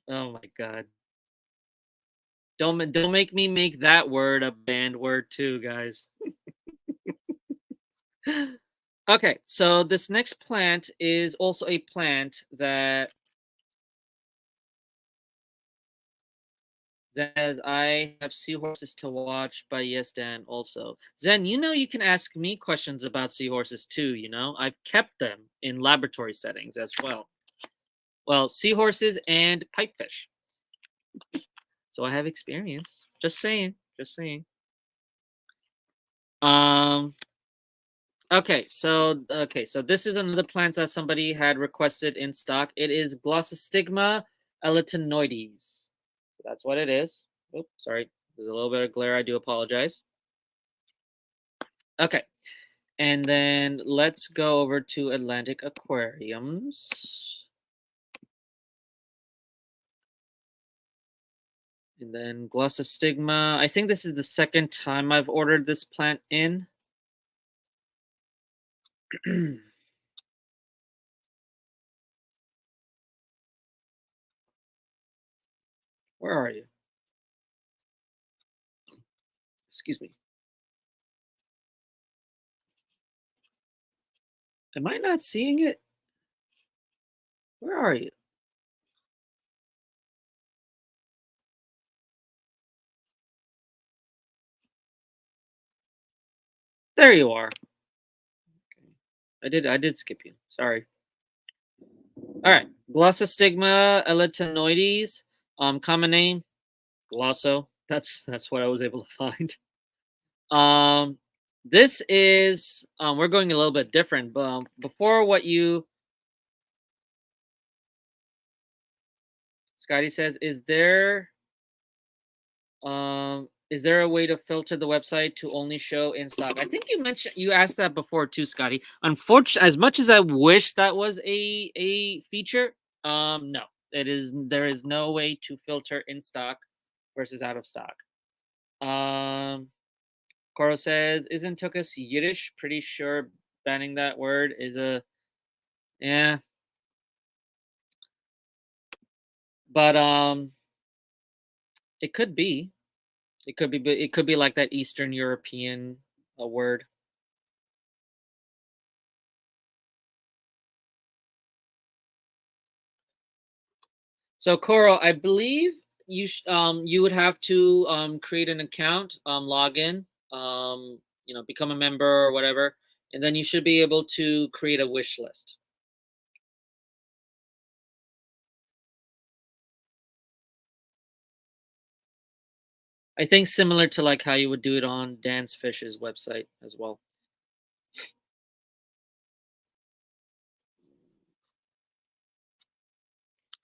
Oh my god. Don't make me make that word a banned word too, guys. Okay, so this next plant is also a plant that says I have seahorses to watch by Yes Dan also. Zen, you know you can ask me questions about seahorses too, you know? I've kept them in laboratory settings as well. Well, seahorses and pipefish. So I have experience. Just saying. Just saying. Okay, so this is another plant that somebody had requested in stock. It is Glossostigma eletinoides. That's what it is. Oops, sorry. There's a little bit of glare. I do apologize. Okay. And then let's go over to Atlantic Aquariums. And then Glossostigma. I think this is the second time I've ordered this plant in. Where are you? Excuse me. Am I not seeing it? Where are you? There you are. Okay. I did skip you. Sorry. All right. Glossostigma eletinoides. Common name, Glosso. That's what I was able to find. This is we're going a little bit different, but before what you Scotty says, is there a way to filter the website to only show in stock? I think you asked that before too, Scotty. Unfortunately, as much as I wish that was a feature, no. There is no way to filter in stock versus out of stock. Coro says, isn't Tukas Yiddish? Pretty sure banning that word is a yeah. But it could be. It could be like that Eastern European word. So Coro, I believe you would have to create an account, log in, become a member or whatever, and then you should be able to create a wish list. I think similar to like how you would do it on Dan's Fish's website as well.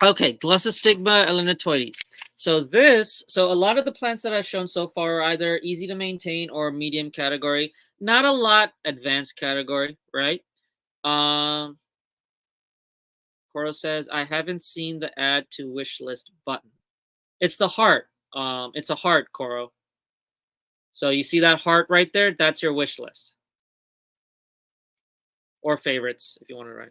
Okay, Glossostigma elenatoides. So a lot of the plants that I've shown so far are either easy to maintain or medium category. Not a lot advanced category, right? Coro says, I haven't seen the add to wish list button. It's the heart. It's a heart, Coro. So you see that heart right there? That's your wish list. Or favorites, if you want to write.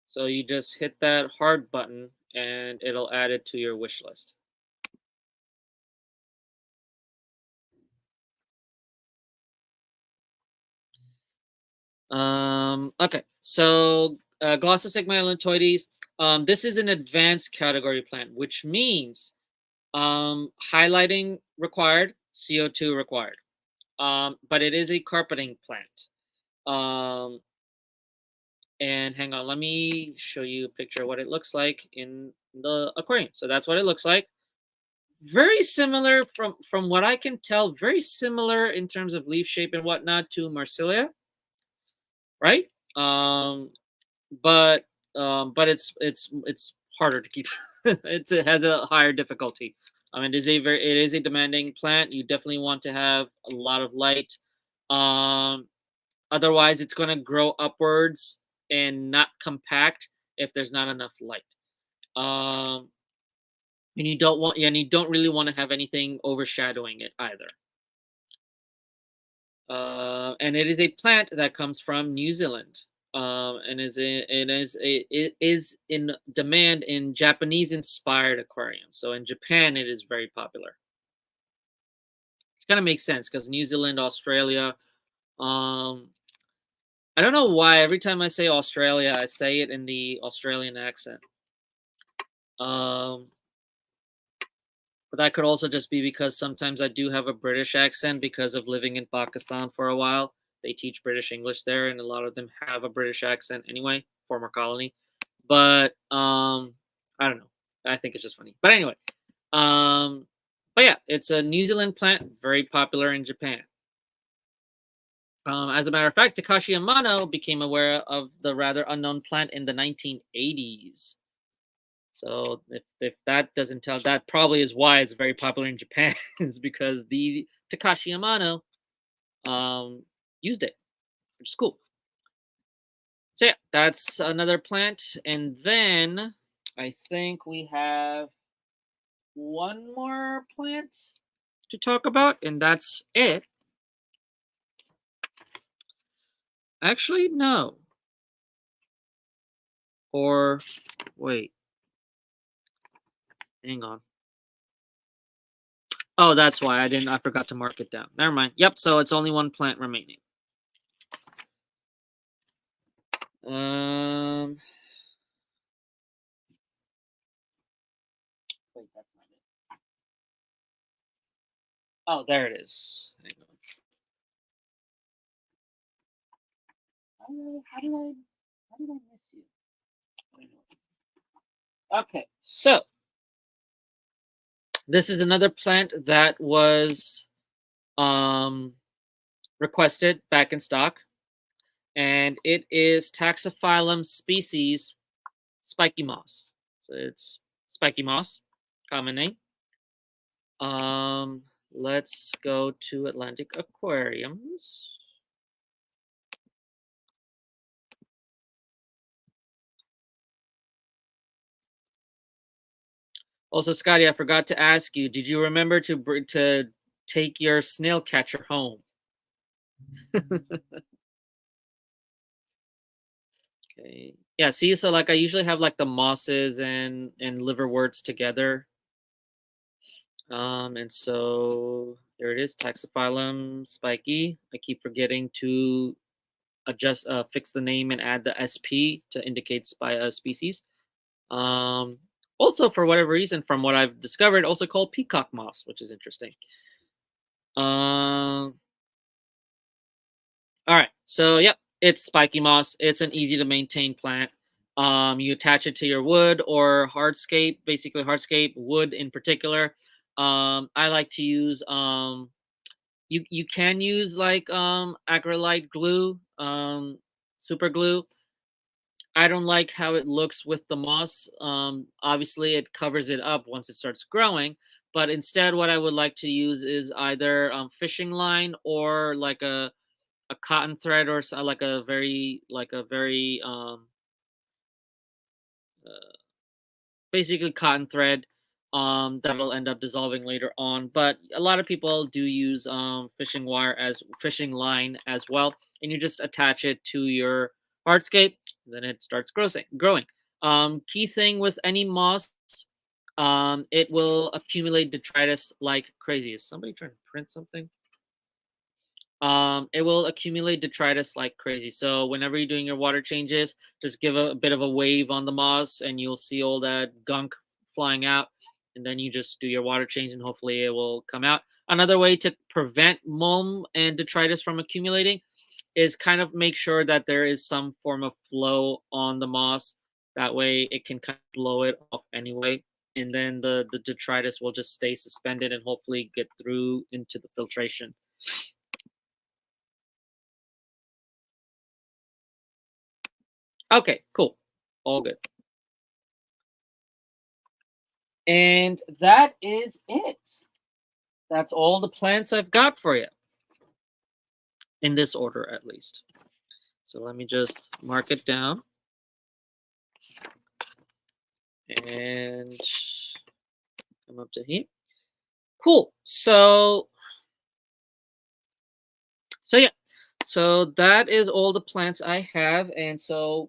So you just hit that heart button and it'll add it to your wish list. Okay, so Glossostigma elantoides. This is an advanced category plant, which means highlighting required, CO2 required. But it is a carpeting plant. Um, and hang on, let me show you a picture of what it looks like in the aquarium. So that's what it looks like. Very similar from what I can tell, very similar in terms of leaf shape and whatnot to Marsilia, right? But but it's harder to keep. It has a higher difficulty. It is a demanding plant. You definitely want to have a lot of light. Um, Otherwise, it's going to grow upwards and not compact if there's not enough light. Um, and you don't really want to have anything overshadowing it either. And it is a plant that comes from New Zealand, and it is in demand in Japanese-inspired aquariums. So in Japan, it is very popular. It kind of makes sense because New Zealand, Australia. I don't know why every time I say Australia, I say it in the Australian accent. Um, but that could also just be because sometimes I do have a British accent because of living in Pakistan for a while. They teach British English there, and a lot of them have a British accent anyway, former colony. But I don't know. I think it's just funny. But anyway, um, but yeah, it's a New Zealand plant, very popular in Japan. As a matter of fact, Takashi Amano became aware of the rather unknown plant in the 1980s. So if that doesn't tell, that probably is why it's very popular in Japan, is because the Takashi Amano um, used it, which is cool. So yeah, that's another plant, and then I think we have one more plant to talk about, and that's it. Actually, no. Or wait, hang on. Oh, that's why I forgot to mark it down. Never mind. Yep, so it's only one plant remaining. Um Wait, that's not it. Oh, there it is. Hang on. How did I miss you? Okay, so this is another plant that was um requested back in stock, and it is Taxophyllum species spiky moss. So it's spiky moss, common name. Um, let's go to Atlantic Aquariums. Also, Scotty, I forgot to ask you, did you remember to take your snail catcher home? Okay. Yeah, see, so like I usually have like the mosses and liverworts together. And so there it is, Taxophyllum spiky. I keep forgetting to fix the name and add the SP to indicate species. Also, for whatever reason, from what I've discovered, also called peacock moss, which is interesting. All right, so yep, it's spiky moss. It's an easy to maintain plant. You attach it to your wood or hardscape, basically hardscape wood in particular. I like to use you can use like acrylite glue, super glue. I don't like how it looks with the moss. Obviously, it covers it up once it starts growing. But instead, what I would like to use is either fishing line or like a cotton thread or so, like a very uh, basically cotton thread that'll end up dissolving later on. But a lot of people do use fishing line as well, and you just attach it to your hardscape, then it starts growing. Key thing with any moss, it will accumulate detritus like crazy. Is somebody trying to print something? It will accumulate detritus like crazy. So whenever you're doing your water changes, just give a bit of a wave on the moss and you'll see all that gunk flying out. And then you just do your water change and hopefully it will come out. Another way to prevent mold and detritus from accumulating is kind of make sure that there is some form of flow on the moss. That way it can kind of blow it off anyway. And then the detritus will just stay suspended and hopefully get through into the filtration. Okay, cool. All good. And that is it. That's all the plants I've got for you. In this order, at least. So let me just mark it down. And come up to here. Cool. So yeah. So that is all the plants I have. And so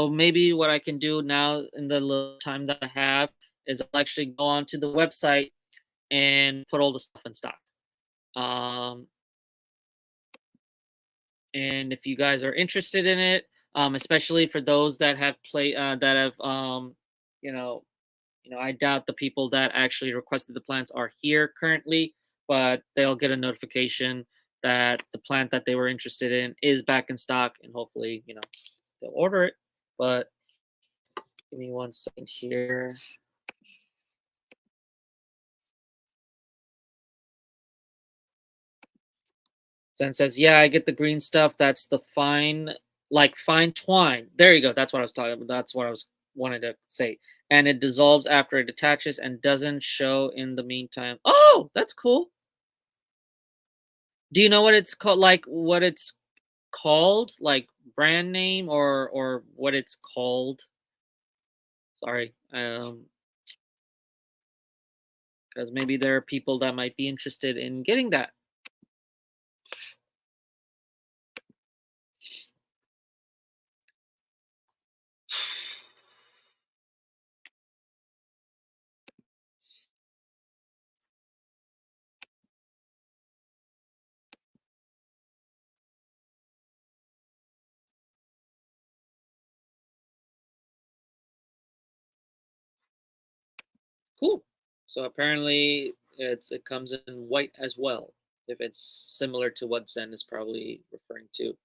maybe what I can do now in the little time that I have is I'll actually go onto the website and put all the stuff in stock. Um, and if you guys are interested in it, especially for those that have that have you know I doubt the people that actually requested the plants are here currently, but they'll get a notification that the plant that they were interested in is back in stock, and hopefully they'll order it. But give me 1 second here. Zen says, "Yeah, I get the green stuff. That's the fine twine. There you go. That's what I was talking about. That's what I was wanted to say. And it dissolves after it detaches and doesn't show in the meantime. Oh, that's cool. Do you know what it's called? Like what it's called? Like brand name or what it's called? Sorry, because maybe there are people that might be interested in getting that. Cool. So apparently it comes in white as well, if it's similar to what Zen is probably referring to.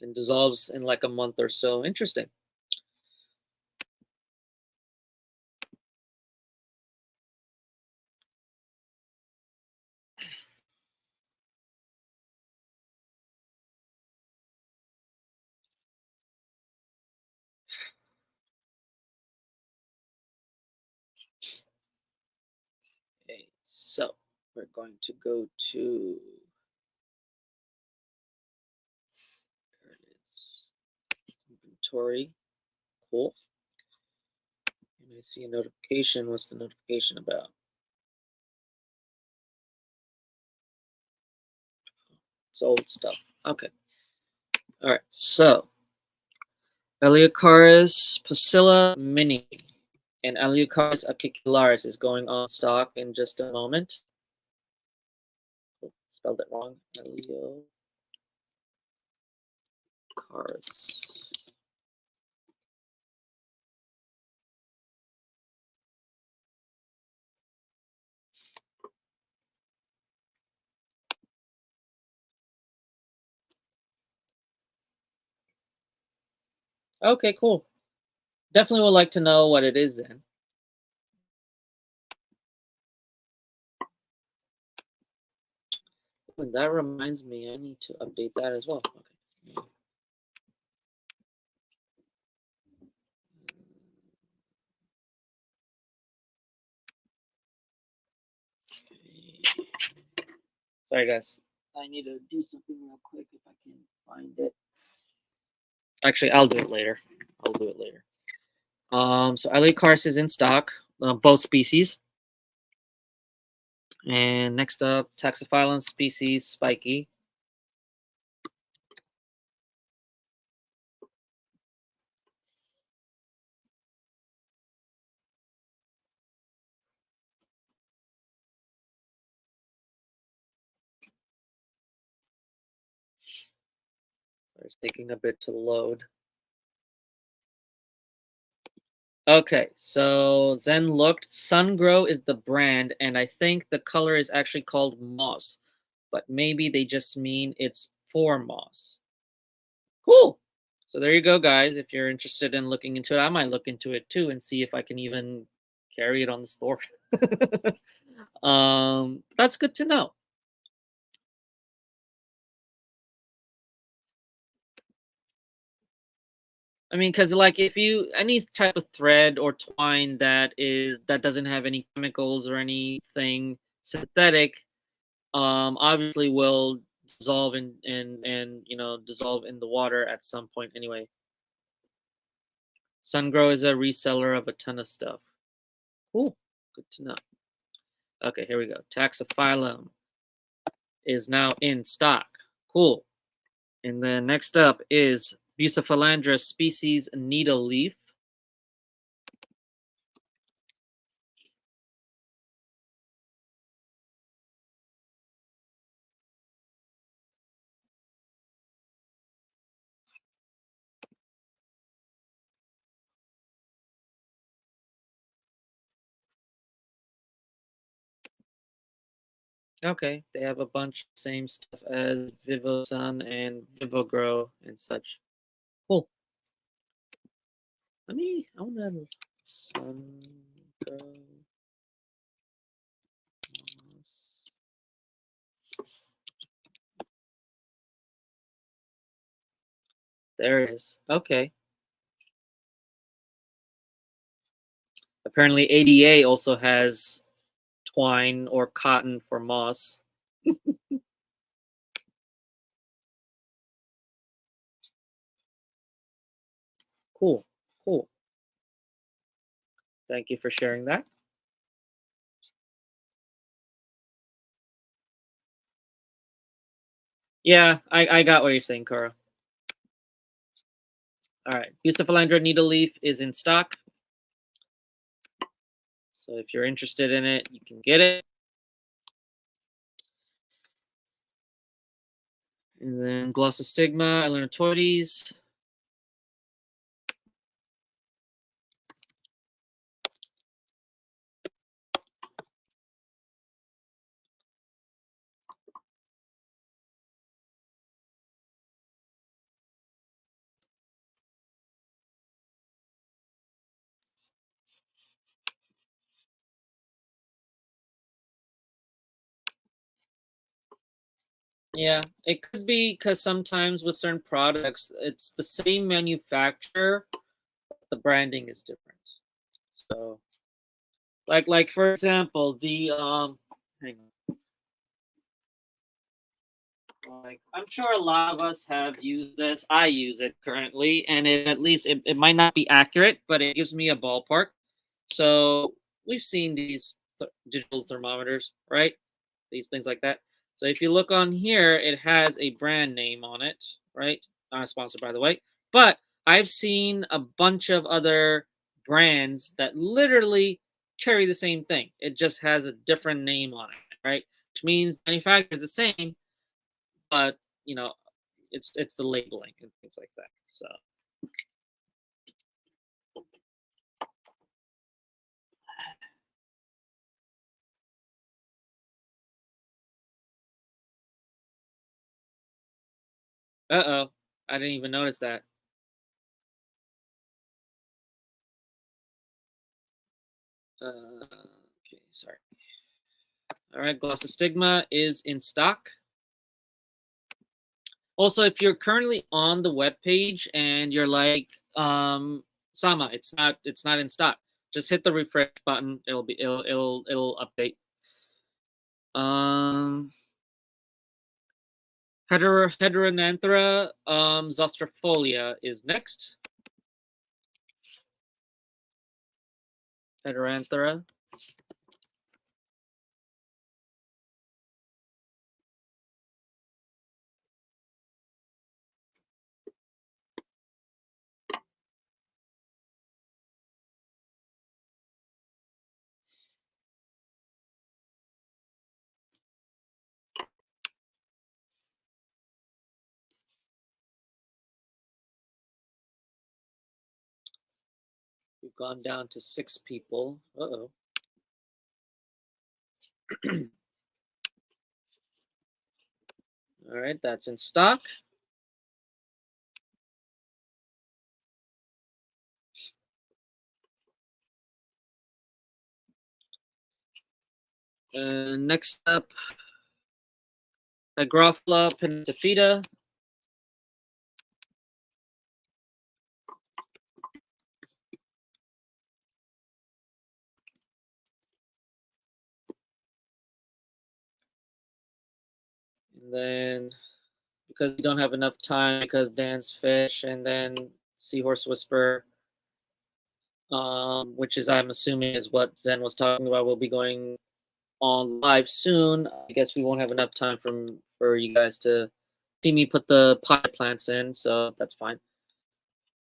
And dissolves in like a month or so. Interesting. Okay, so we're going to go to there it is. Inventory. Cool. And I see a notification. What's the notification about? It's old stuff. Okay. All right. So Eleocharis pusilla mini and Eleocharis acicularis is going on stock in just a moment. Oh, spelled it wrong. Eleocharis. Okay, cool. Definitely would like to know what it is then. And that reminds me, I need to update that as well. Okay. Sorry, guys. I need to do something real quick if I can find it. Actually, I'll do it later. So Eleocharis is in stock, both species. And next up, Taxiphyllum species Spiky. It's taking a bit to load. Okay, so Zen looked. Sungrow is the brand, and I think the color is actually called moss, but maybe they just mean it's for moss. Cool. So there you go, guys. If you're interested in looking into it, I might look into it too and see if I can even carry it on the store. That's good to know. I mean, because like if you any type of thread or twine that doesn't have any chemicals or anything synthetic, obviously will dissolve and dissolve in the water at some point anyway. Sungrow is a reseller of a ton of stuff. Cool, good to know. Okay, here we go. Taxophyllum is now in stock. Cool. And then next up is Bucephalandra species needle leaf. Okay, they have a bunch of same stuff as Vivosun and Vivogrow and such. Cool. I want to sun grow. There it is. Okay. Apparently ADA also has twine or cotton for moss. Cool. Cool. Thank you for sharing that. Yeah, I got what you're saying, Kara. All right. Bucephalandra needle leaf is in stock. So if you're interested in it, you can get it. And then Glossostigma, Elenatoides. Yeah, it could be because sometimes with certain products, it's the same manufacturer, the branding is different. So, like for example, the hang like I'm sure a lot of us have used this. I use it currently, and at least it might not be accurate, but it gives me a ballpark. So we've seen these digital thermometers, right? These things like that. So if you look on here, it has a brand name on it, right? Not sponsored, by the way. But I've seen a bunch of other brands that literally carry the same thing. It just has a different name on it, right? Which means the manufacturer is the same, but you know, it's the labeling and things like that. So uh-oh. I didn't even notice that. Okay, sorry. All right, Glossostigma is in stock. Also, if you're currently on the web page and you're like, Sama, it's not in stock. Just hit the refresh button. It'll update. Um, Heterananthera zostrifolia is next. Heteranthera. gone down to 6 people. Uh-oh. All right, that's in stock. Next up, Hygrophila pinnatophyta. And then, because we don't have enough time, because Dan's Fish and then Seahorse Whisper, which is, I'm assuming, is what Zen was talking about, will be going on live soon. I guess we won't have enough time for you guys to see me put the pot plants in, so that's fine.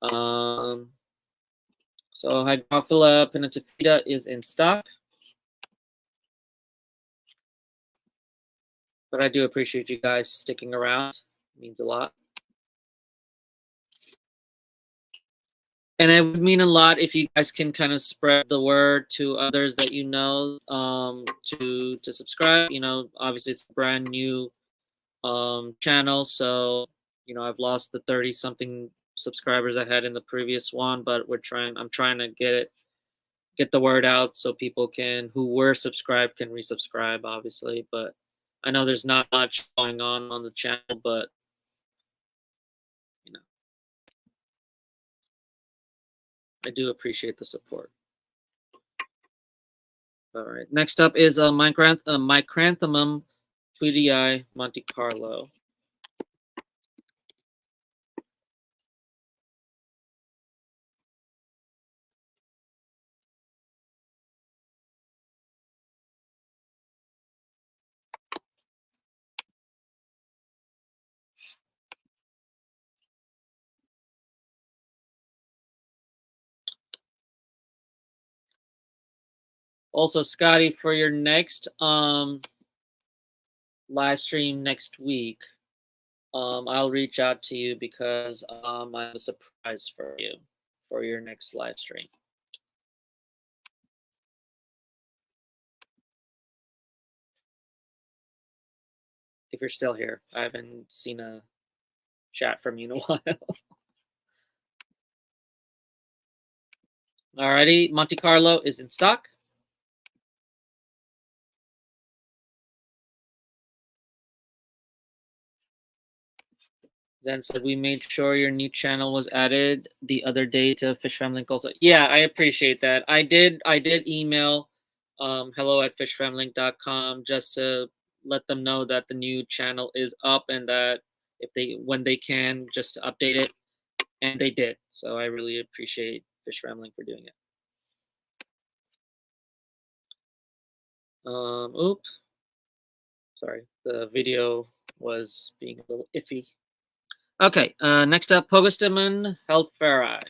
So Hygrophila pinnatophyta is in stock. But I do appreciate you guys sticking around. It means a lot. And it would mean a lot if you guys can kind of spread the word to others that you know, to subscribe. You know, obviously it's a brand new channel, so you know I've lost the 30-something subscribers I had in the previous one, but I'm trying to get the word out so people who were subscribed can resubscribe, obviously. But I know there's not much going on the channel, but you know, I do appreciate the support. All right. Next up is a Micranthemum tweedii Monte Carlo. Also, Scotty, for your next live stream next week, I'll reach out to you because I have a surprise for you for your next live stream. If you're still here, I haven't seen a chat from you in a while. Alrighty, Monte Carlo is in stock. Zen said we made sure your new channel was added the other day to Fish Fam Link also. Yeah, I appreciate that. I did email hello@fishfamlink.com just to let them know that the new channel is up and that when they can just to update it, and they did. So I really appreciate Fish Fam Link for doing it. Oops. Sorry, the video was being a little iffy. Okay, next up, Pogostamen helferi.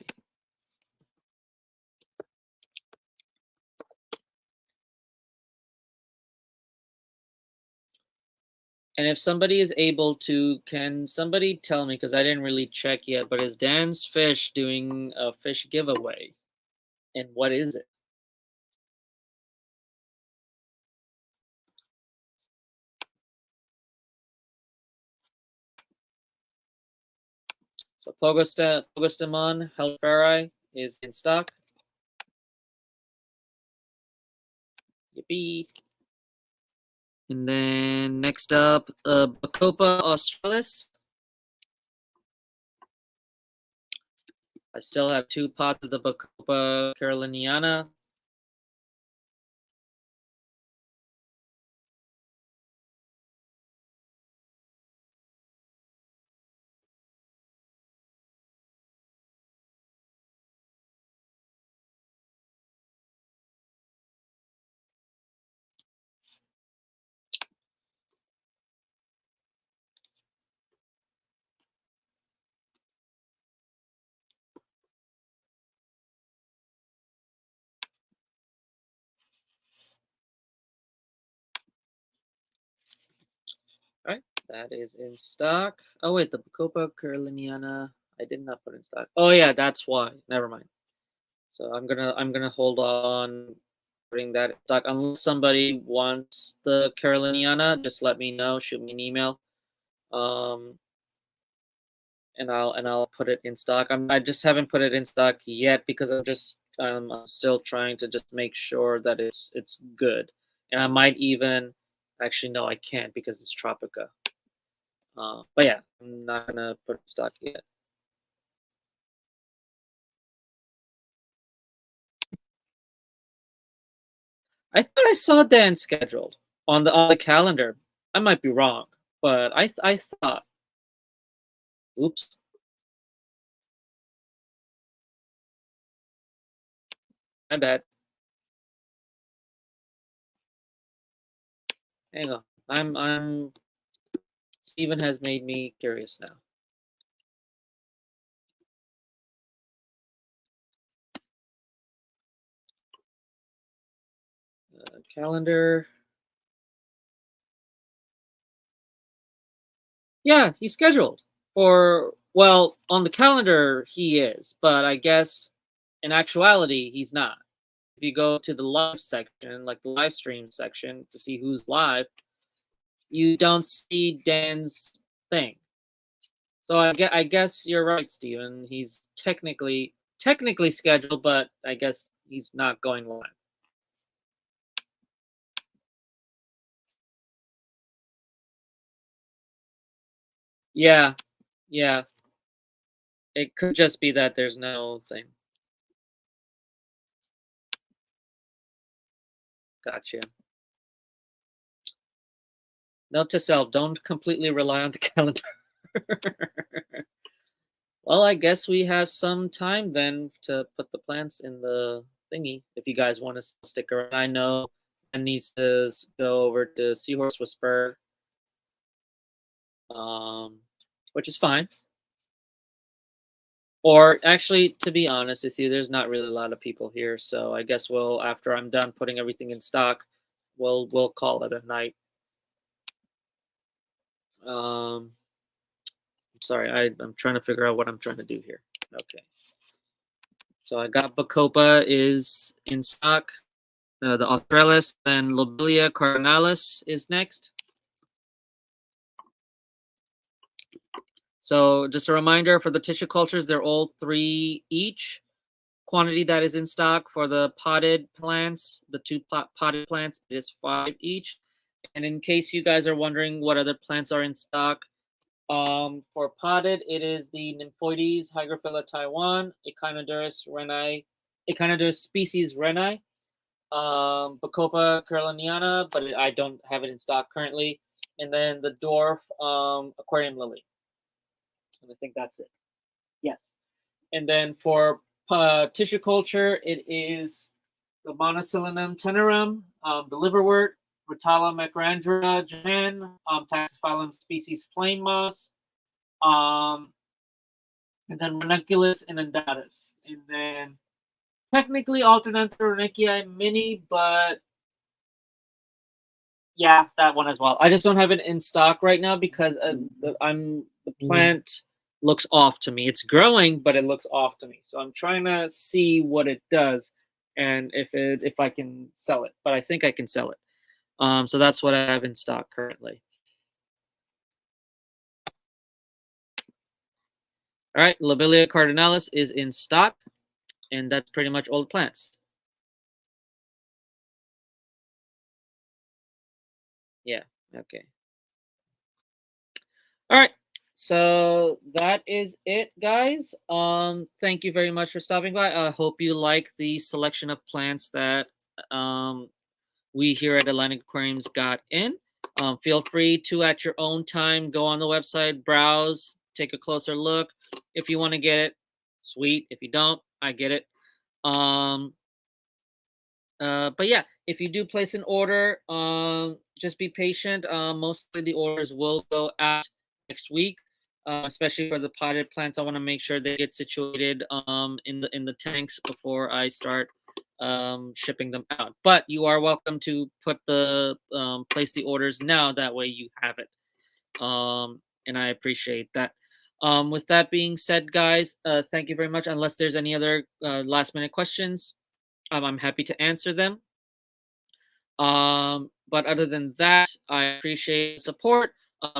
And if somebody is able to, can somebody tell me, because I didn't really check yet, but is Dan's Fish doing a fish giveaway? And what is it? So Pogostamon helferi is in stock. Yippee. And then next up, Bacopa australis. I still have 2 pots of the Bacopa caroliniana. All right, that is in stock. Oh wait, the Bacopa caroliniana I did not put in stock. Oh yeah, that's why. Never mind. So I'm gonna hold on putting that in stock unless somebody wants the Caroliniana. Just let me know. Shoot me an email. Um, and I'll put it in stock. I just haven't put it in stock yet because I'm still trying to just make sure that it's good. And I might even actually no, I can't because it's Tropica. But yeah, I'm not gonna put it in stock yet. I thought I saw Dan scheduled on the calendar. I might be wrong, but I thought. Oops, my bad. Hang on. I'm Steven has made me curious now. Calendar. Yeah, he's scheduled for well, on the calendar he is, but I guess in actuality he's not. If you go to the live section, like the live stream section to see who's live, you don't see Dan's thing. So I guess you're right, Steven. He's technically scheduled, but I guess he's not going live. Yeah, yeah. It could just be that there's no thing. Gotcha. Note to self: don't completely rely on the calendar. Well, I guess we have some time then to put the plants in the thingy. If you guys want to stick around, I know I needs to go over to Seahorse Whisper, um, which is fine. Or actually, to be honest with you, there's not really a lot of people here, so I guess we'll after I'm done putting everything in stock, we'll call it a night. I'm sorry, I'm trying to figure out what I'm trying to do here. Okay, so I got Bacopa is in stock. The Australis and Lobelia cardinalis is next. So just a reminder for the tissue cultures, they're all 3 each. Quantity that is in stock for the potted plants, the 2 potted plants is 5 each. And in case you guys are wondering what other plants are in stock, for potted, it is the Nymphoides, Hygrophila Taiwan, Echinodurus renai, Echinodurus species renai, Bacopa caroliniana, but I don't have it in stock currently. And then the dwarf aquarium lily. And I think that's it. Yes. And then for tissue culture, it is the Monocotyledon tenerum, the liverwort, Rotala macrandra, Japan, Taxophilum species flame moss, and then Ranunculus inundatus. And then technically Alternanthorhynchia mini, but yeah, that one as well. I just don't have it in stock right now because the plant looks off to me. It's growing, but it looks off to me. So I'm trying to see what it does and if I can sell it. But I think I can sell it. So that's what I have in stock currently. All right, Lobelia cardinalis is in stock, and that's pretty much all the plants. Yeah. Okay. All right. So that is it, guys. Thank you very much for stopping by. I hope you like the selection of plants that we here at Atlantic Aquariums got in. Feel free to, at your own time, go on the website, browse, take a closer look. If you want to get it, sweet. If you don't, I get it. But yeah, if you do place an order, just be patient. Mostly the orders will go out next week, especially for the potted plants. I want to make sure they get situated in the tanks before I start shipping them out. But you are welcome to put the place the orders now. That way you have it. And I appreciate that. With that being said, guys, thank you very much. Unless there's any other last minute questions, I'm happy to answer them. But other than that, I appreciate the support.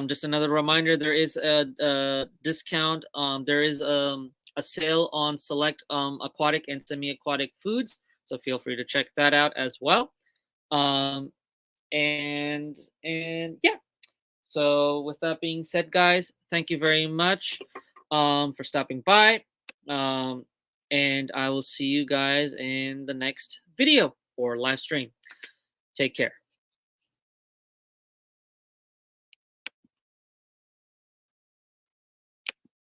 Just another reminder: there is a discount. There is a sale on select aquatic and semi-aquatic foods, so feel free to check that out as well. Um, and yeah. So with that being said, guys, thank you very much for stopping by. Um, and I will see you guys in the next video or live stream. Take care.